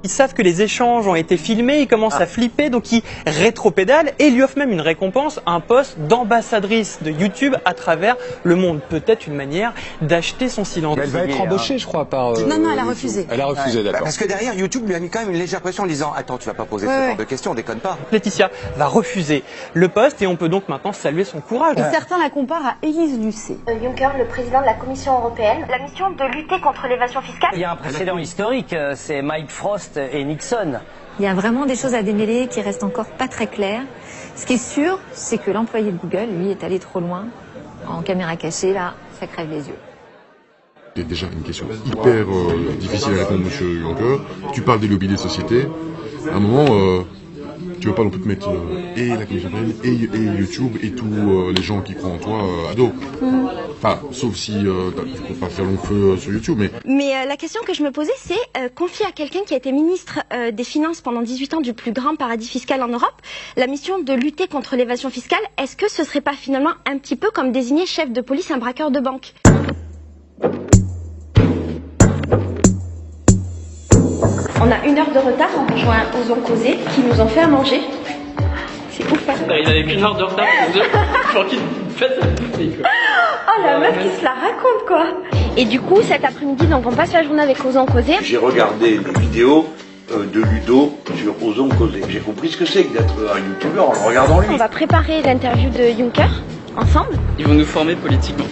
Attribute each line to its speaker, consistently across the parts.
Speaker 1: Ils savent que les échanges ont été filmés, ils commencent à flipper, donc ils rétropédalent et lui offrent même une récompense, un poste d'ambassadrice de YouTube à travers le monde. Peut-être une manière d'acheter son silence.
Speaker 2: Elle va être embauchée, je crois, par...
Speaker 3: Non, elle a refusé.
Speaker 2: Elle a refusé, d'accord.
Speaker 4: Parce que derrière, YouTube lui a mis quand même une légère pression en disant « Attends, tu vas pas poser ce genre de questions, déconne pas ».
Speaker 1: Laetitia va refuser le poste et on peut donc maintenant saluer son courage.
Speaker 3: Et certains la comparent à Élise Lucet.
Speaker 5: Juncker, le président de la Commission européenne, la mission de lutter contre l'évasion fiscale.
Speaker 6: Il y a un précédent historique, c'est Mike Frost et Nixon.
Speaker 7: Il y a vraiment des choses à démêler qui restent encore pas très claires. Ce qui est sûr, c'est que l'employé de Google, lui, est allé trop loin. En caméra cachée, là, ça crève les yeux.
Speaker 8: C'est déjà une question hyper difficile à répondre, monsieur Juncker. Tu parles des lobbies des sociétés. À un moment, tu veux pas non plus te mettre et la Commission européenne et YouTube et tous les gens qui croient en toi à dos. Enfin, sauf si il faut pas faire long feu sur YouTube,
Speaker 5: Mais la question que je me posais, c'est confier à quelqu'un qui a été ministre des Finances pendant 18 ans du plus grand paradis fiscal en Europe, la mission de lutter contre l'évasion fiscale, est-ce que ce serait pas finalement un petit peu comme désigner chef de police un braqueur de banque? On a 1 heure de retard, on rejoint Osons Causer qui nous ont fait à manger. C'est ouf, hein.
Speaker 1: Il avait 1 heure de retard pour qu'il fasse à bouffer, quoi.
Speaker 5: Oh la meuf qui se la raconte quoi. Et du coup cet après-midi donc on passe la journée avec Osons Causer.
Speaker 9: J'ai regardé des vidéos de Ludo sur Osons Causer. J'ai compris ce que c'est que d'être un youtubeur en le regardant lui.
Speaker 5: On va préparer l'interview de Juncker ensemble.
Speaker 1: Ils vont nous former politiquement.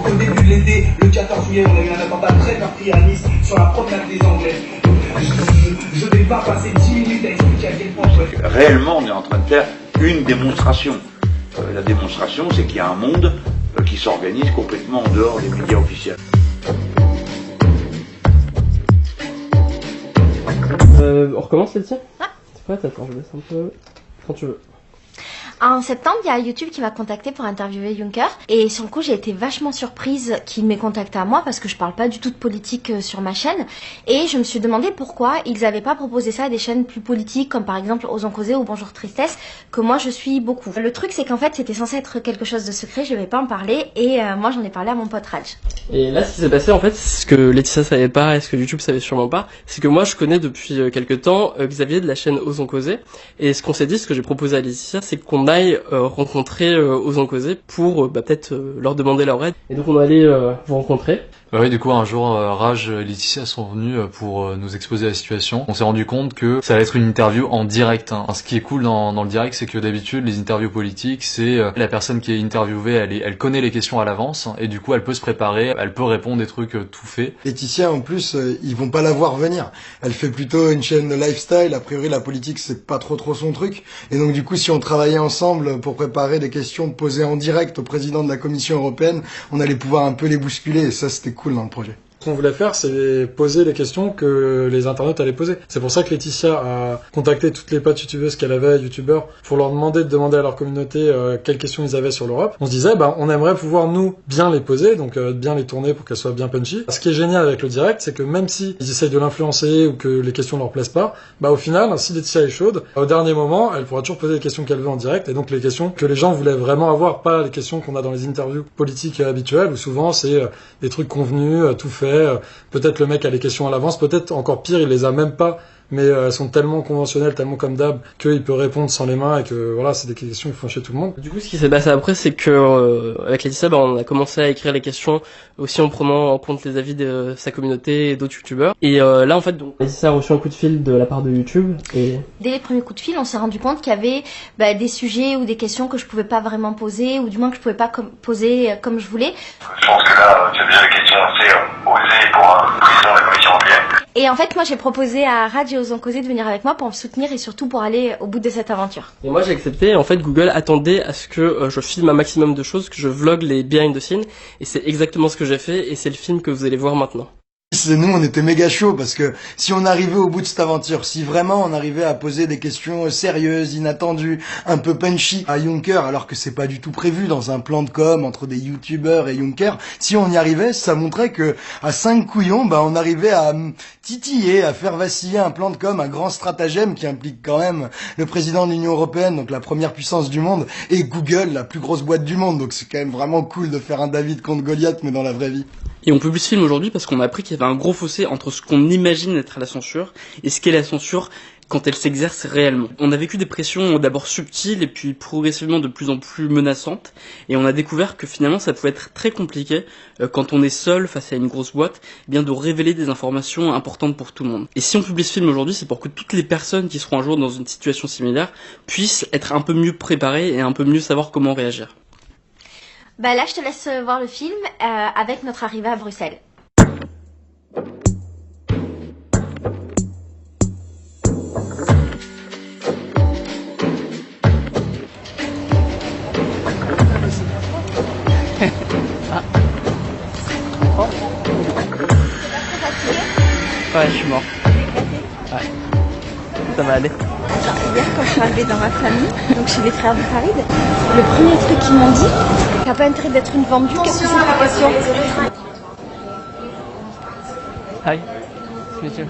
Speaker 10: Au début de l'été, le 14 juillet, on a eu un attentat très meurtrier à Nice sur la promenade des Anglais. Je vais pas passer 10 minutes à expliquer à quel point
Speaker 9: Réellement, on est en train de faire une démonstration. La démonstration, c'est qu'il y a un monde qui s'organise complètement en dehors des médias officiels.
Speaker 1: On recommence, Laetitia ? C'est prête ? Attends, je laisse un peu... Quand tu veux.
Speaker 5: En septembre, il y a YouTube qui m'a contacté pour interviewer Juncker. Et sur le coup, j'ai été vachement surprise qu'il m'ait contacté à moi parce que je parle pas du tout de politique sur ma chaîne. Et je me suis demandé pourquoi ils n'avaient pas proposé ça à des chaînes plus politiques comme par exemple Osons Causer ou Bonjour Tristesse, que moi je suis beaucoup. Le truc, c'est qu'en fait, c'était censé être quelque chose de secret, je vais pas en parler. Et moi, j'en ai parlé à mon pote Raj.
Speaker 1: Et là, ce qui s'est passé, en fait, c'est ce que Laetitia savait pas et ce que YouTube savait sûrement pas, c'est que moi, je connais depuis quelques temps Xavier de la chaîne Osons Causer. Et ce qu'on s'est dit, ce que j'ai proposé à Laetitia, c'est qu'on aille rencontrer Osons Causer pour peut-être leur demander leur aide. Et donc, on allait vous rencontrer.
Speaker 11: Oui, du coup, un jour, Raj et Laetitia sont venus pour nous exposer la situation. On s'est rendu compte que ça allait être une interview en direct. Hein. Ce qui est cool dans le direct, c'est que d'habitude, les interviews politiques, c'est la personne qui est interviewée, elle connaît les questions à l'avance, et du coup, elle peut se préparer, elle peut répondre des trucs tout faits.
Speaker 12: Laetitia, en plus, ils vont pas la voir venir. Elle fait plutôt une chaîne de lifestyle. A priori, la politique, c'est pas trop son truc. Et donc, du coup, si on travaillait ensemble pour préparer des questions posées en direct au président de la Commission européenne, on allait pouvoir un peu les bousculer. Et ça, c'était cool dans le projet.
Speaker 13: Ce qu'on voulait faire, c'est poser les questions que les internautes allaient poser. C'est pour ça que Laetitia a contacté toutes les potes youtubeuses qu'elle avait, youtubeurs, pour leur demander à leur communauté quelles questions ils avaient sur l'Europe. On se disait, on aimerait pouvoir nous bien les poser, donc bien les tourner pour qu'elles soient bien punchy. Ce qui est génial avec le direct, c'est que même si ils essayent de l'influencer ou que les questions leur plaisent pas, au final, si Laetitia est chaude, au dernier moment, elle pourra toujours poser les questions qu'elle veut en direct, et donc les questions que les gens voulaient vraiment avoir, pas les questions qu'on a dans les interviews politiques habituelles, où souvent c'est des trucs convenus, tout fait. Peut-être le mec a les questions à l'avance, peut-être encore pire, il les a même pas, mais elles sont tellement conventionnelles, tellement comme d'hab, qu'il peut répondre sans les mains et que voilà, c'est des questions qui font chier tout le monde.
Speaker 1: Du coup, ce qui s'est passé après, c'est que avec Laetitia, on a commencé à écrire les questions aussi en prenant en compte les avis de sa communauté et d'autres youtubeurs. Et là, en fait, donc, Laetitia a reçu un coup de fil de la part de YouTube. Et
Speaker 5: dès les premiers coups de fil, on s'est rendu compte qu'il y avait des sujets ou des questions que je pouvais pas vraiment poser, ou du moins que je pouvais pas poser comme je voulais.
Speaker 9: Je pense que là, tu as déjà des questions assez osées pour un président de la Commission européenne.
Speaker 5: Et en fait, moi, j'ai proposé à Raj et Osons Causer de venir avec moi pour me soutenir et surtout pour aller au bout de cette aventure.
Speaker 1: Et moi, j'ai accepté. Et en fait, Google attendait à ce que je filme un maximum de choses, que je vlogue les behind the scenes. Et c'est exactement ce que j'ai fait. Et c'est le film que vous allez voir maintenant.
Speaker 12: Nous, on était méga chaud parce que si on arrivait au bout de cette aventure, si vraiment on arrivait à poser des questions sérieuses, inattendues, un peu punchy à Juncker, alors que c'est pas du tout prévu dans un plan de com entre des youtubeurs et Juncker, si on y arrivait, ça montrait que à 5 couillons, on arrivait à titiller, à faire vaciller un plan de com, un grand stratagème qui implique quand même le président de l'Union européenne, donc la première puissance du monde, et Google, la plus grosse boîte du monde. Donc c'est quand même vraiment cool de faire un David contre Goliath, mais dans la vraie vie.
Speaker 1: Et on publie ce film aujourd'hui parce qu'on a appris qu'il y avait un gros fossé entre ce qu'on imagine être la censure et ce qu'est la censure quand elle s'exerce réellement. On a vécu des pressions d'abord subtiles et puis progressivement de plus en plus menaçantes, et on a découvert que finalement ça pouvait être très compliqué quand on est seul face à une grosse boîte, bien de révéler des informations importantes pour tout le monde. Et si on publie ce film aujourd'hui, c'est pour que toutes les personnes qui seront un jour dans une situation similaire puissent être un peu mieux préparées et un peu mieux savoir comment réagir.
Speaker 5: Bah là, je te laisse voir le film avec notre arrivée à Bruxelles.
Speaker 14: Ouais, je suis mort. Ouais. Ça va aller.
Speaker 3: Hier, quand je suis arrivée dans ma famille, donc chez les frères de Farid, le premier truc qu'ils m'ont dit, t'as pas intérêt d'être une vendue, qu'est-ce que c'est ta question?
Speaker 14: Hi, monsieur.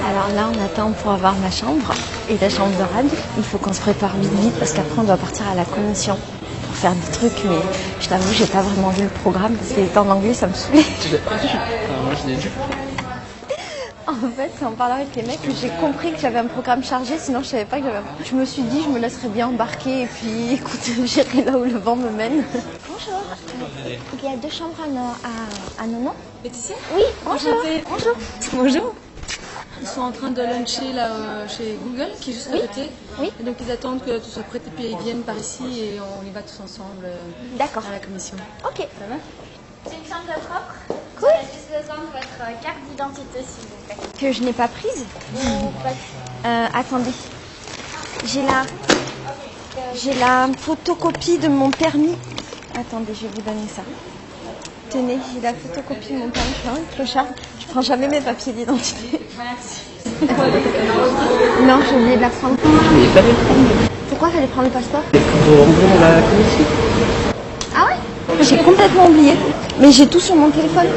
Speaker 3: Alors là, on attend pour avoir ma chambre et la chambre de Rad. Il faut qu'on se prépare vite parce qu'après, on doit partir à la commission pour faire des trucs. Mais je t'avoue, j'ai pas vraiment vu le programme parce qu'il était en anglais, ça me saoulait.
Speaker 1: Moi, je l'ai lu.
Speaker 3: En fait, c'est en parlant avec les mecs que j'ai compris que j'avais un programme chargé, sinon je savais pas que j'avais un programme. Je me suis dit, je me laisserais bien embarquer et puis, écoute, j'irai là où le vent me mène. Bonjour. Il y a 2 chambres à Nono.
Speaker 15: Laetitia?
Speaker 3: Oui, bonjour.
Speaker 15: Bonjour. Bonjour. Ils sont en train de luncher là chez Google, qui est juste à côté.
Speaker 3: Oui.
Speaker 15: Et donc ils attendent que tout soit prêt et puis ils viennent par ici et on y va tous ensemble
Speaker 3: D'accord.
Speaker 15: à la commission.
Speaker 3: Ok.
Speaker 15: Ça va?
Speaker 5: C'est une chambre propre.
Speaker 3: Cool.
Speaker 5: On a juste besoin de votre carte d'identité, s'il vous plaît.
Speaker 3: Que je n'ai pas prise. Attendez. J'ai la photocopie de mon permis. Attendez, je vais vous donner ça. Tenez, j'ai la photocopie de mon permis. Je suis un clochard. Je prends jamais mes papiers d'identité.
Speaker 5: Merci.
Speaker 3: Non, j'ai oublié de la prendre.
Speaker 1: Mais pas les prendre.
Speaker 3: Pourquoi fallait prendre le passeport?
Speaker 1: Pour rentrer dans la commission.
Speaker 3: Ah ouais? J'ai complètement oublié. Mais j'ai tout sur mon téléphone.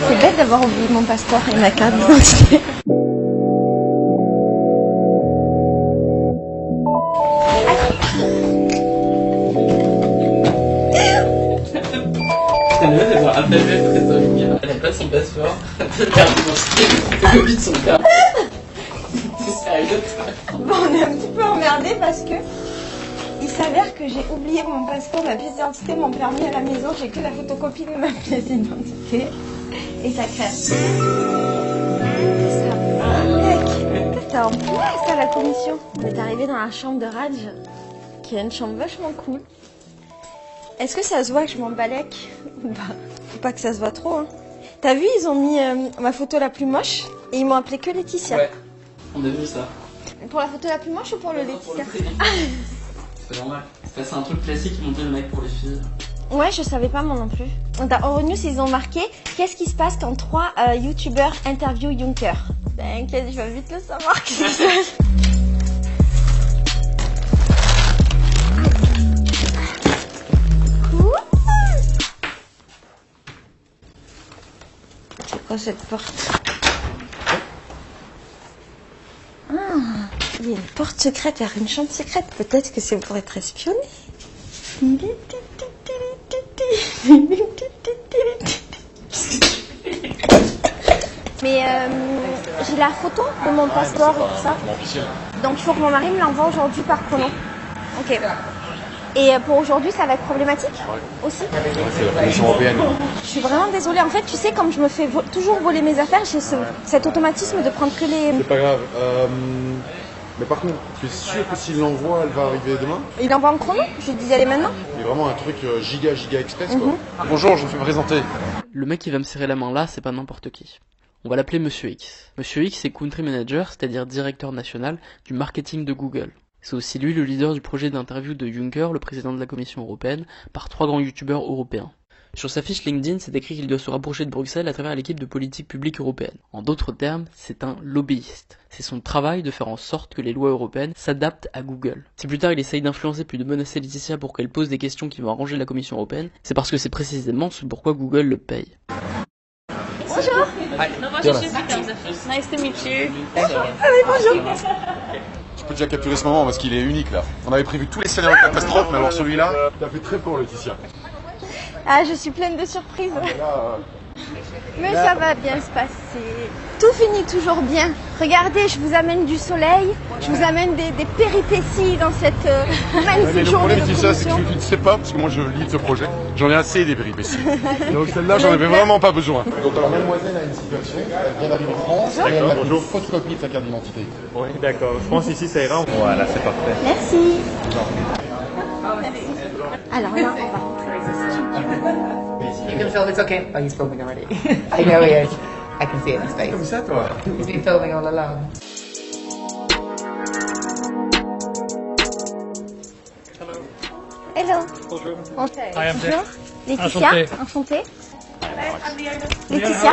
Speaker 3: C'est bête d'avoir oublié mon passeport et ma carte d'identité.
Speaker 1: Elle va appeler le trésorier, elle n'a pas son passeport, elle perd son photocopie de son permis. C'est sérieux.
Speaker 3: Bon, on est un petit peu emmerdés parce que il s'avère que j'ai oublié mon passeport, ma pièce d'identité, mon permis à la maison. J'ai que la photocopie de ma pièce d'identité. Et ça crève. Mec, t'es en place à la commission. On est arrivé dans la chambre de Raj, qui est une chambre vachement cool. Est-ce que ça se voit que je m'embalèque? Bah, faut pas que ça se voit trop, hein. T'as vu, ils ont mis ma photo la plus moche et ils m'ont appelé que Laetitia.
Speaker 1: Ouais, on a vu ça.
Speaker 3: Pour la photo la plus moche ou pour le Laetitia?
Speaker 1: C'est normal. C'est un truc classique, ils m'ont dit le mec pour les filles.
Speaker 3: Ouais, je savais pas moi non plus. Dans Euronews, ils ont marqué « Qu'est-ce qui se passe quand 3 youtubeurs interviewent Juncker ?» T'inquiète, je vais vite le savoir qu'est-ce qui se passe. C'est quoi cette porte? Ah, il y a une porte secrète vers une chambre secrète. Peut-être que c'est pour être espionné. Mais j'ai la photo de mon passeport et tout ça. Donc il faut que mon mari me l'envoie aujourd'hui par chrono. Ok. Et pour aujourd'hui, ça va être problématique aussi.
Speaker 8: C'est la Commission européenne.
Speaker 3: Je suis vraiment désolée. En fait, tu sais, comme je me fais toujours voler mes affaires, j'ai cet automatisme de prendre que les...
Speaker 8: C'est pas grave. Mais par contre, tu es sûr que s'il l'envoie, elle va arriver demain?
Speaker 3: Il envoie en chrono? Je lui dis d'y aller maintenant.
Speaker 8: C'est vraiment un truc giga express, quoi.
Speaker 11: Bonjour, je me suis présenté.
Speaker 1: Le mec qui va me serrer la main là, c'est pas n'importe qui. On va l'appeler Monsieur X. Monsieur X est Country Manager, c'est-à-dire directeur national du marketing de Google. C'est aussi lui le leader du projet d'interview de Juncker, le président de la Commission européenne, par 3 grands youtubeurs européens.
Speaker 16: Sur sa fiche LinkedIn, c'est écrit qu'il doit se rapprocher de Bruxelles à travers l'équipe de politique publique européenne. En d'autres termes, c'est un lobbyiste. C'est son travail de faire en sorte que les lois européennes s'adaptent à Google. Si plus tard il essaye d'influencer puis de menacer Laetitia pour qu'elle pose des questions qui vont arranger la Commission européenne, c'est parce que c'est précisément ce pourquoi Google le paye.
Speaker 3: Bonjour.
Speaker 17: Hi. Non, moi je suis Victor. Nice to meet you.
Speaker 3: Ah oui, bonjour.
Speaker 8: Je peux déjà capturer ce moment parce qu'il est unique là. On avait prévu tous les scénarios de catastrophe, mais alors celui-là, t'as fait très peur Laetitia.
Speaker 3: Ah, je suis pleine de surprises. Mais ça va bien se passer. Tout finit toujours bien. Regardez, je vous amène du soleil, je vous amène des péripéties dans cette magnifique journée de
Speaker 8: commission. Le problème, c'est que tu ne sais pas, parce que moi je lis ce projet, j'en ai assez des péripéties. Donc celle-là, j'en avais vraiment pas besoin. Donc alors, mademoiselle a une situation, elle vient d'arriver en France, et elle a une photocopie de sa carte d'identité.
Speaker 18: Oui, d'accord. Je pense ici ça ira. Voilà, c'est parfait.
Speaker 3: Merci. Merci. Alors là, on va rentrer.
Speaker 19: You can film, it's okay. Oh, he's filming already. I know he is. I can see it in his face.
Speaker 8: Comme ça, toi.
Speaker 19: He's been filming all along.
Speaker 3: Hello.
Speaker 18: Bonjour.
Speaker 3: Bonjour.
Speaker 18: Laetitia.
Speaker 3: Enchantée. Laetitia.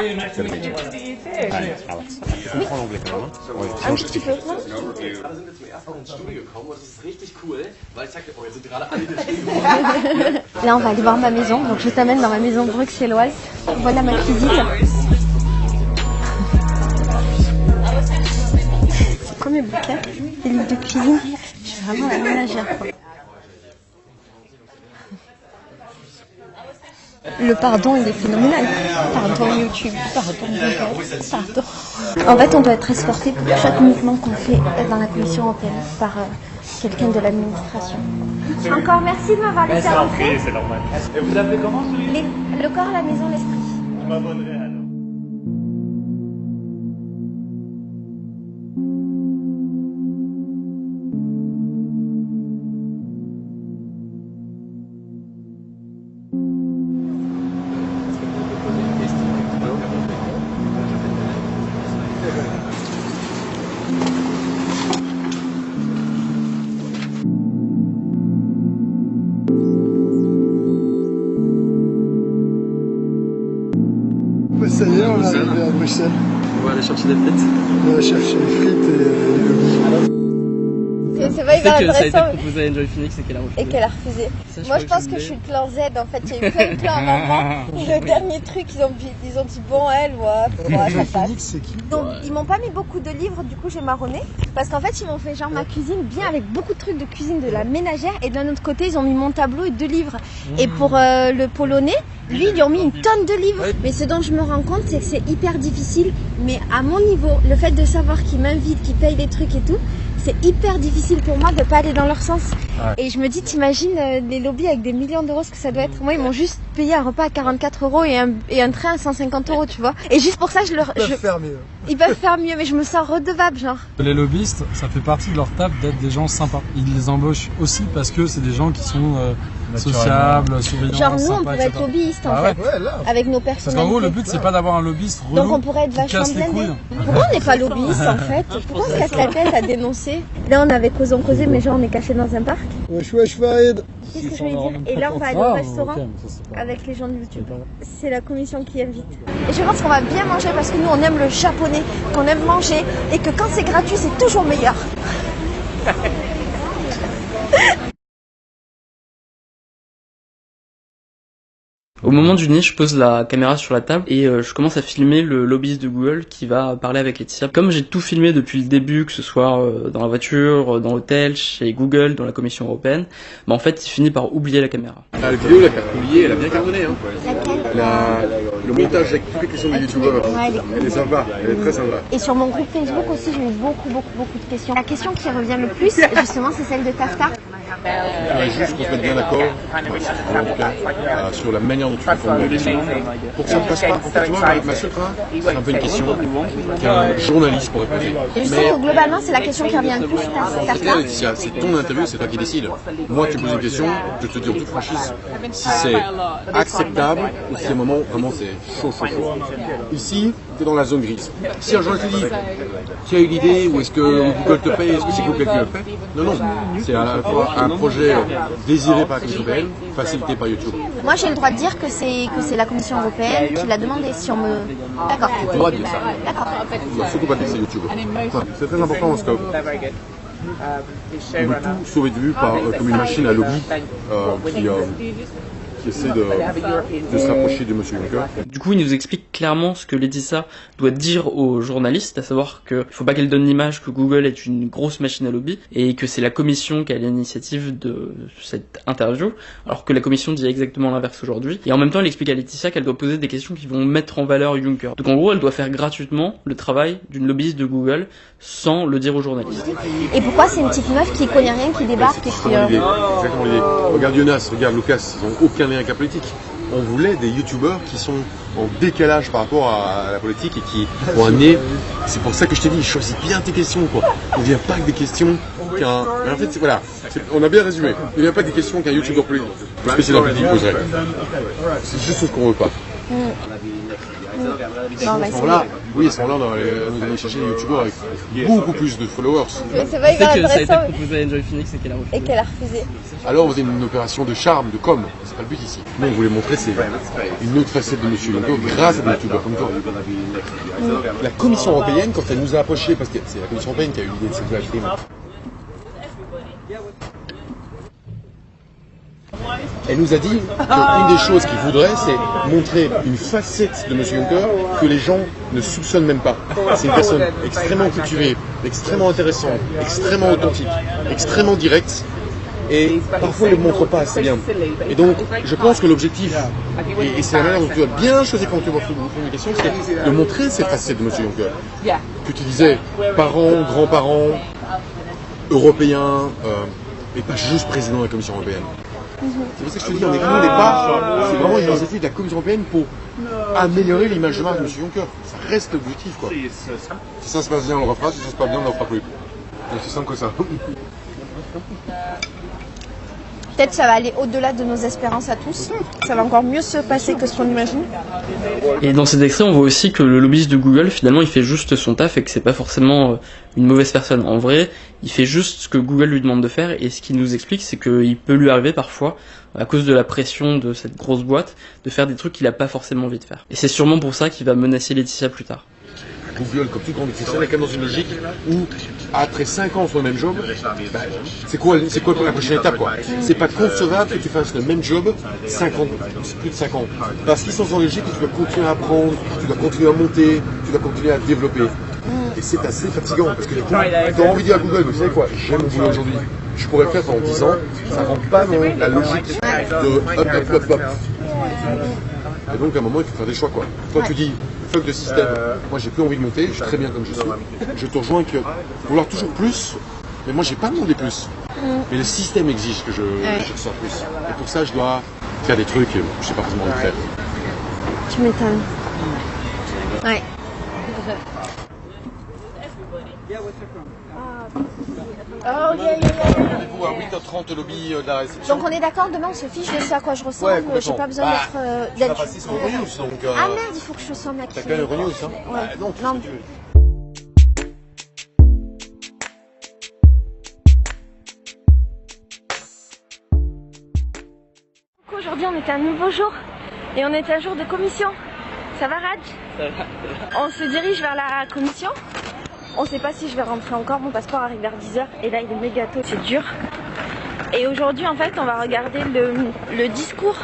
Speaker 18: Tu comprends l'anglais quand même, hein?
Speaker 3: Un petit peu. Là, on va aller voir ma maison. Donc, je t'amène dans ma maison bruxelloise. Voilà ma cuisine. C'est quoi mes bouquins? Des livres de cuisine. Je suis vraiment la ménagère, quoi. Le pardon, il est phénoménal. Pardon YouTube, pardon Google, pardon. En fait, on doit être escorté pour chaque mouvement qu'on fait dans la Commission européenne par quelqu'un de l'administration. Encore merci de m'avoir laissé rentrer.
Speaker 18: C'est normal. Et vous appelez comment?
Speaker 3: Le corps, la maison, l'esprit.
Speaker 18: Je m'abonnerai alors.
Speaker 12: Ça y est, on est arrivé à Bruxelles.
Speaker 1: On va aller chercher des frites.
Speaker 12: On va chercher les frites et les lobbies.
Speaker 3: C'est pas hyper
Speaker 1: que ça a été
Speaker 3: intéressant.
Speaker 1: proposé à Enjoy Phoenix et qu'elle a refusé.
Speaker 3: Et qu'elle a refusé.
Speaker 1: Ça,
Speaker 3: Moi, je pense que je suis le plan Z. En fait, il y a eu plein de plans avant. Le dernier truc, ils ont dit bon, elle, ouais, ça passe.
Speaker 12: C'est qui?
Speaker 3: Donc, ils m'ont pas mis beaucoup de livres, du coup, j'ai marronné. Parce qu'en fait, ils m'ont fait genre ma cuisine bien avec beaucoup de trucs de cuisine de la ménagère. Et d'un autre côté, ils ont mis mon tableau et 2 livres. Et pour le polonais, lui, ils lui ont mis une tonne de livres. Mais ce dont je me rends compte, c'est que c'est hyper difficile. Mais à mon niveau, le fait de savoir qu'ils m'invitent, qu'ils payent des trucs et tout, c'est hyper difficile pour moi de pas aller dans leur sens. Ouais. Et je me dis, t'imagines les lobbies avec des millions d'euros, ce que ça doit être. Moi, ils m'ont juste payé un repas à 44 € et un train à 150 €, tu vois. Et juste pour ça,
Speaker 12: Ils peuvent faire mieux.
Speaker 3: Ils peuvent faire mieux, mais je me sens redevable, genre.
Speaker 13: Les lobbyistes, ça fait partie de leur table d'être des gens sympas. Ils les embauchent aussi parce que c'est des gens qui sont sociables, souriants,
Speaker 3: genre nous,
Speaker 13: sympas,
Speaker 3: on pourrait
Speaker 13: etc.
Speaker 3: être lobbyistes en fait,
Speaker 12: Ouais, là.
Speaker 3: avec nos
Speaker 13: Parce
Speaker 3: personnalités.
Speaker 13: qu'en gros, le but, c'est pas d'avoir un lobbyiste relou
Speaker 3: Donc on pourrait être
Speaker 13: qui
Speaker 3: vachement
Speaker 13: casse les
Speaker 3: blindés.
Speaker 13: couilles.
Speaker 3: Pourquoi on n'est pas lobbyiste en fait? Pourquoi on se casse la tête à dénoncer? Là, on avait causé, mais genre on est caché dans un parc.
Speaker 12: Wesh, Farid.
Speaker 3: Qu'est-ce que je vais dire? Et là, on va aller au restaurant avec les gens de YouTube. C'est la commission qui invite. Et je pense qu'on va bien manger parce que nous, on aime le japonais, qu'on aime manger et que quand c'est gratuit, c'est toujours meilleur.
Speaker 1: Au moment du dîner, je pose la caméra sur la table et je commence à filmer le lobbyiste de Google qui va parler avec Laetitia. Comme j'ai tout filmé depuis le début, que ce soit dans la voiture, dans l'hôtel, chez Google, dans la Commission européenne, bah en fait, il finit par oublier la caméra.
Speaker 8: La vidéo, la carte oubliée, elle a bien cartonné. Hein. Le montage avec toutes les questions des youtubeurs, elle est sympa, elle est très sympa.
Speaker 3: Et sur mon groupe Facebook aussi, j'ai eu beaucoup de questions. La question qui revient le plus, justement, c'est celle de Tartar.
Speaker 8: Il faudrait juste qu'on se mette bien d'accord, en tout cas, sur la manière dont tu fais formuler les questions. Pour que ça ne passe pas. En fait, tu vois, avec ma sucre, c'est un peu une question qu'un journaliste pourrait poser.
Speaker 3: Et je sais que globalement, c'est la question qui revient le plus, Tartar.
Speaker 8: C'est ton interview, c'est toi qui décides. Moi, tu poses une question, je te dis en toute franchise si c'est acceptable ou si à un moment, vraiment, c'est chaud. Ici, tu es dans la zone grise. Si un journaliste te dit, tu as eu l'idée, ou est-ce que Google te paye, est-ce que c'est Google qui le fait? Non, c'est à la fois un projet désiré par la Commission européenne, facilité par YouTube.
Speaker 5: Moi, j'ai le droit de dire que c'est la Commission européenne qui l'a demandé. Si on me... D'accord.
Speaker 8: Tu as le droit de dire ça.
Speaker 5: D'accord.
Speaker 8: Il ne faut surtout pas dire que c'est YouTube. C'est très important parce que on veut tout sauver de vue comme une machine à lobby qui essaie de se rapprocher de M. Juncker.
Speaker 1: Du coup, il nous explique clairement ce que Laetitia doit dire aux journalistes, à savoir qu'il faut pas qu'elle donne l'image que Google est une grosse machine à lobby et que c'est la commission qui a l'initiative de cette interview, alors que la commission dit exactement l'inverse aujourd'hui. Et en même temps, elle explique à Laetitia qu'elle doit poser des questions qui vont mettre en valeur Juncker. Donc en gros, elle doit faire gratuitement le travail d'une lobbyiste de Google sans le dire aux journalistes.
Speaker 5: Et pourquoi c'est une petite meuf qui connaît rien, qui débarque et qui...
Speaker 8: Exactement l'idée. Regarde Jonas, regarde Lucas, ils n'ont aucun lien avec la politique. On voulait des youtubeurs qui sont en décalage par rapport à la politique et qui ont un nez. C'est pour ça que je t'ai dit, choisis bien tes questions, quoi. Ne viens pas avec des questions qu'un... En fait, voilà, on a bien résumé. Ne viens pas avec des questions qu'un youtubeur spécialisé en politique poserait. C'est juste ce qu'on veut pas.
Speaker 5: Non,
Speaker 8: à ce moment-là, oui, à ce moment-là, on allait chercher des youtubeurs avec beaucoup plus de followers.
Speaker 3: Mais c'est vrai,
Speaker 1: que ça a été proposé à Enjoy Phoenix et qu'elle a refusé.
Speaker 8: Alors on faisait une opération de charme, de com, c'est pas le but ici. Nous on voulait montrer une autre facette de M. Juncker grâce à des youtubeurs comme toi. La Commission européenne, quand elle nous a approchés, parce que c'est la Commission européenne qui a eu l'idée de cette live stream, elle nous a dit qu'une des choses qu'il voudrait, c'est montrer une facette de M. Juncker que les gens ne soupçonnent même pas. C'est une personne extrêmement cultivée, extrêmement intéressante, extrêmement authentique, extrêmement directe. Et parfois, il ne le montre pas assez bien. Et donc, je pense que l'objectif, et c'est la manière dont tu as bien choisi quand tu vas faire une question, c'est de montrer cette facette de M. Juncker. Que tu disais parents, grands-parents, européens, et pas juste président de la Commission européenne. C'est pour ça que je te dis, on n'est pas, c'est vraiment une initiative de la Commission européenne pour améliorer l'image de marque de M. Juncker. Ça reste l'objectif, quoi. Si ça se passe bien, on le refera. Si ça se passe bien, on ne le refera plus. C'est aussi simple que ça.
Speaker 3: Peut-être ça va aller au-delà de nos espérances à tous. Ça va encore mieux se passer que ce qu'on imagine.
Speaker 1: Et dans cet extrait, on voit aussi que le lobbyiste de Google, finalement, il fait juste son taf et que c'est pas forcément une mauvaise personne. En vrai, il fait juste ce que Google lui demande de faire et ce qu'il nous explique, c'est qu'il peut lui arriver parfois, à cause de la pression de cette grosse boîte, de faire des trucs qu'il a pas forcément envie de faire. Et c'est sûrement pour ça qu'il va menacer Laetitia plus tard.
Speaker 8: Google, comme toute grande institution, est quand même dans une logique où, après 5 ans sur le même job, c'est quoi la prochaine étape, quoi? C'est pas concevable que tu fasses le même job 5 ans, plus de 5 ans. Parce qu'ils sont dans une logique où tu dois continuer à apprendre, tu dois continuer à monter, tu dois continuer à développer. Et c'est assez fatigant, parce que du coup, tu as envie de dire à Google, vous savez quoi, j'aime mon boulot aujourd'hui. Je pourrais le faire pendant 10 ans, ça rentre pas dans la logique de up. Et donc à un moment il faut faire des choix, quoi. Toi tu dis fuck de système, moi j'ai plus envie de monter, je suis très bien comme je suis. Je te rejoins que vouloir toujours plus, mais moi j'ai pas demandé plus. Mais le système exige que je ressors plus. Et pour ça je dois faire des trucs que je sais pas forcément envie de faire.
Speaker 3: Tu m'étonnes. Ouais. Oh,
Speaker 8: Rendez-vous à 8h30 lobby de la réception.
Speaker 3: Donc on est d'accord, demain on se fiche de ce à quoi je ressemble, j'ai pas besoin d'être...
Speaker 8: Tu vas passer sur Euronews, donc...
Speaker 3: Ah merde, il faut que je sois maquillée.
Speaker 8: T'as quand même Euronews, hein?
Speaker 3: Ouais.
Speaker 8: Non, tu veux.
Speaker 3: Aujourd'hui on était un nouveau jour et on était un jour de commission. Ça va Raj?
Speaker 1: Ça va.
Speaker 3: On se dirige vers la commission. On sait pas si je vais rentrer encore, mon passeport arrive vers 10h et là il est méga tôt, c'est dur. Et aujourd'hui en fait on va regarder le discours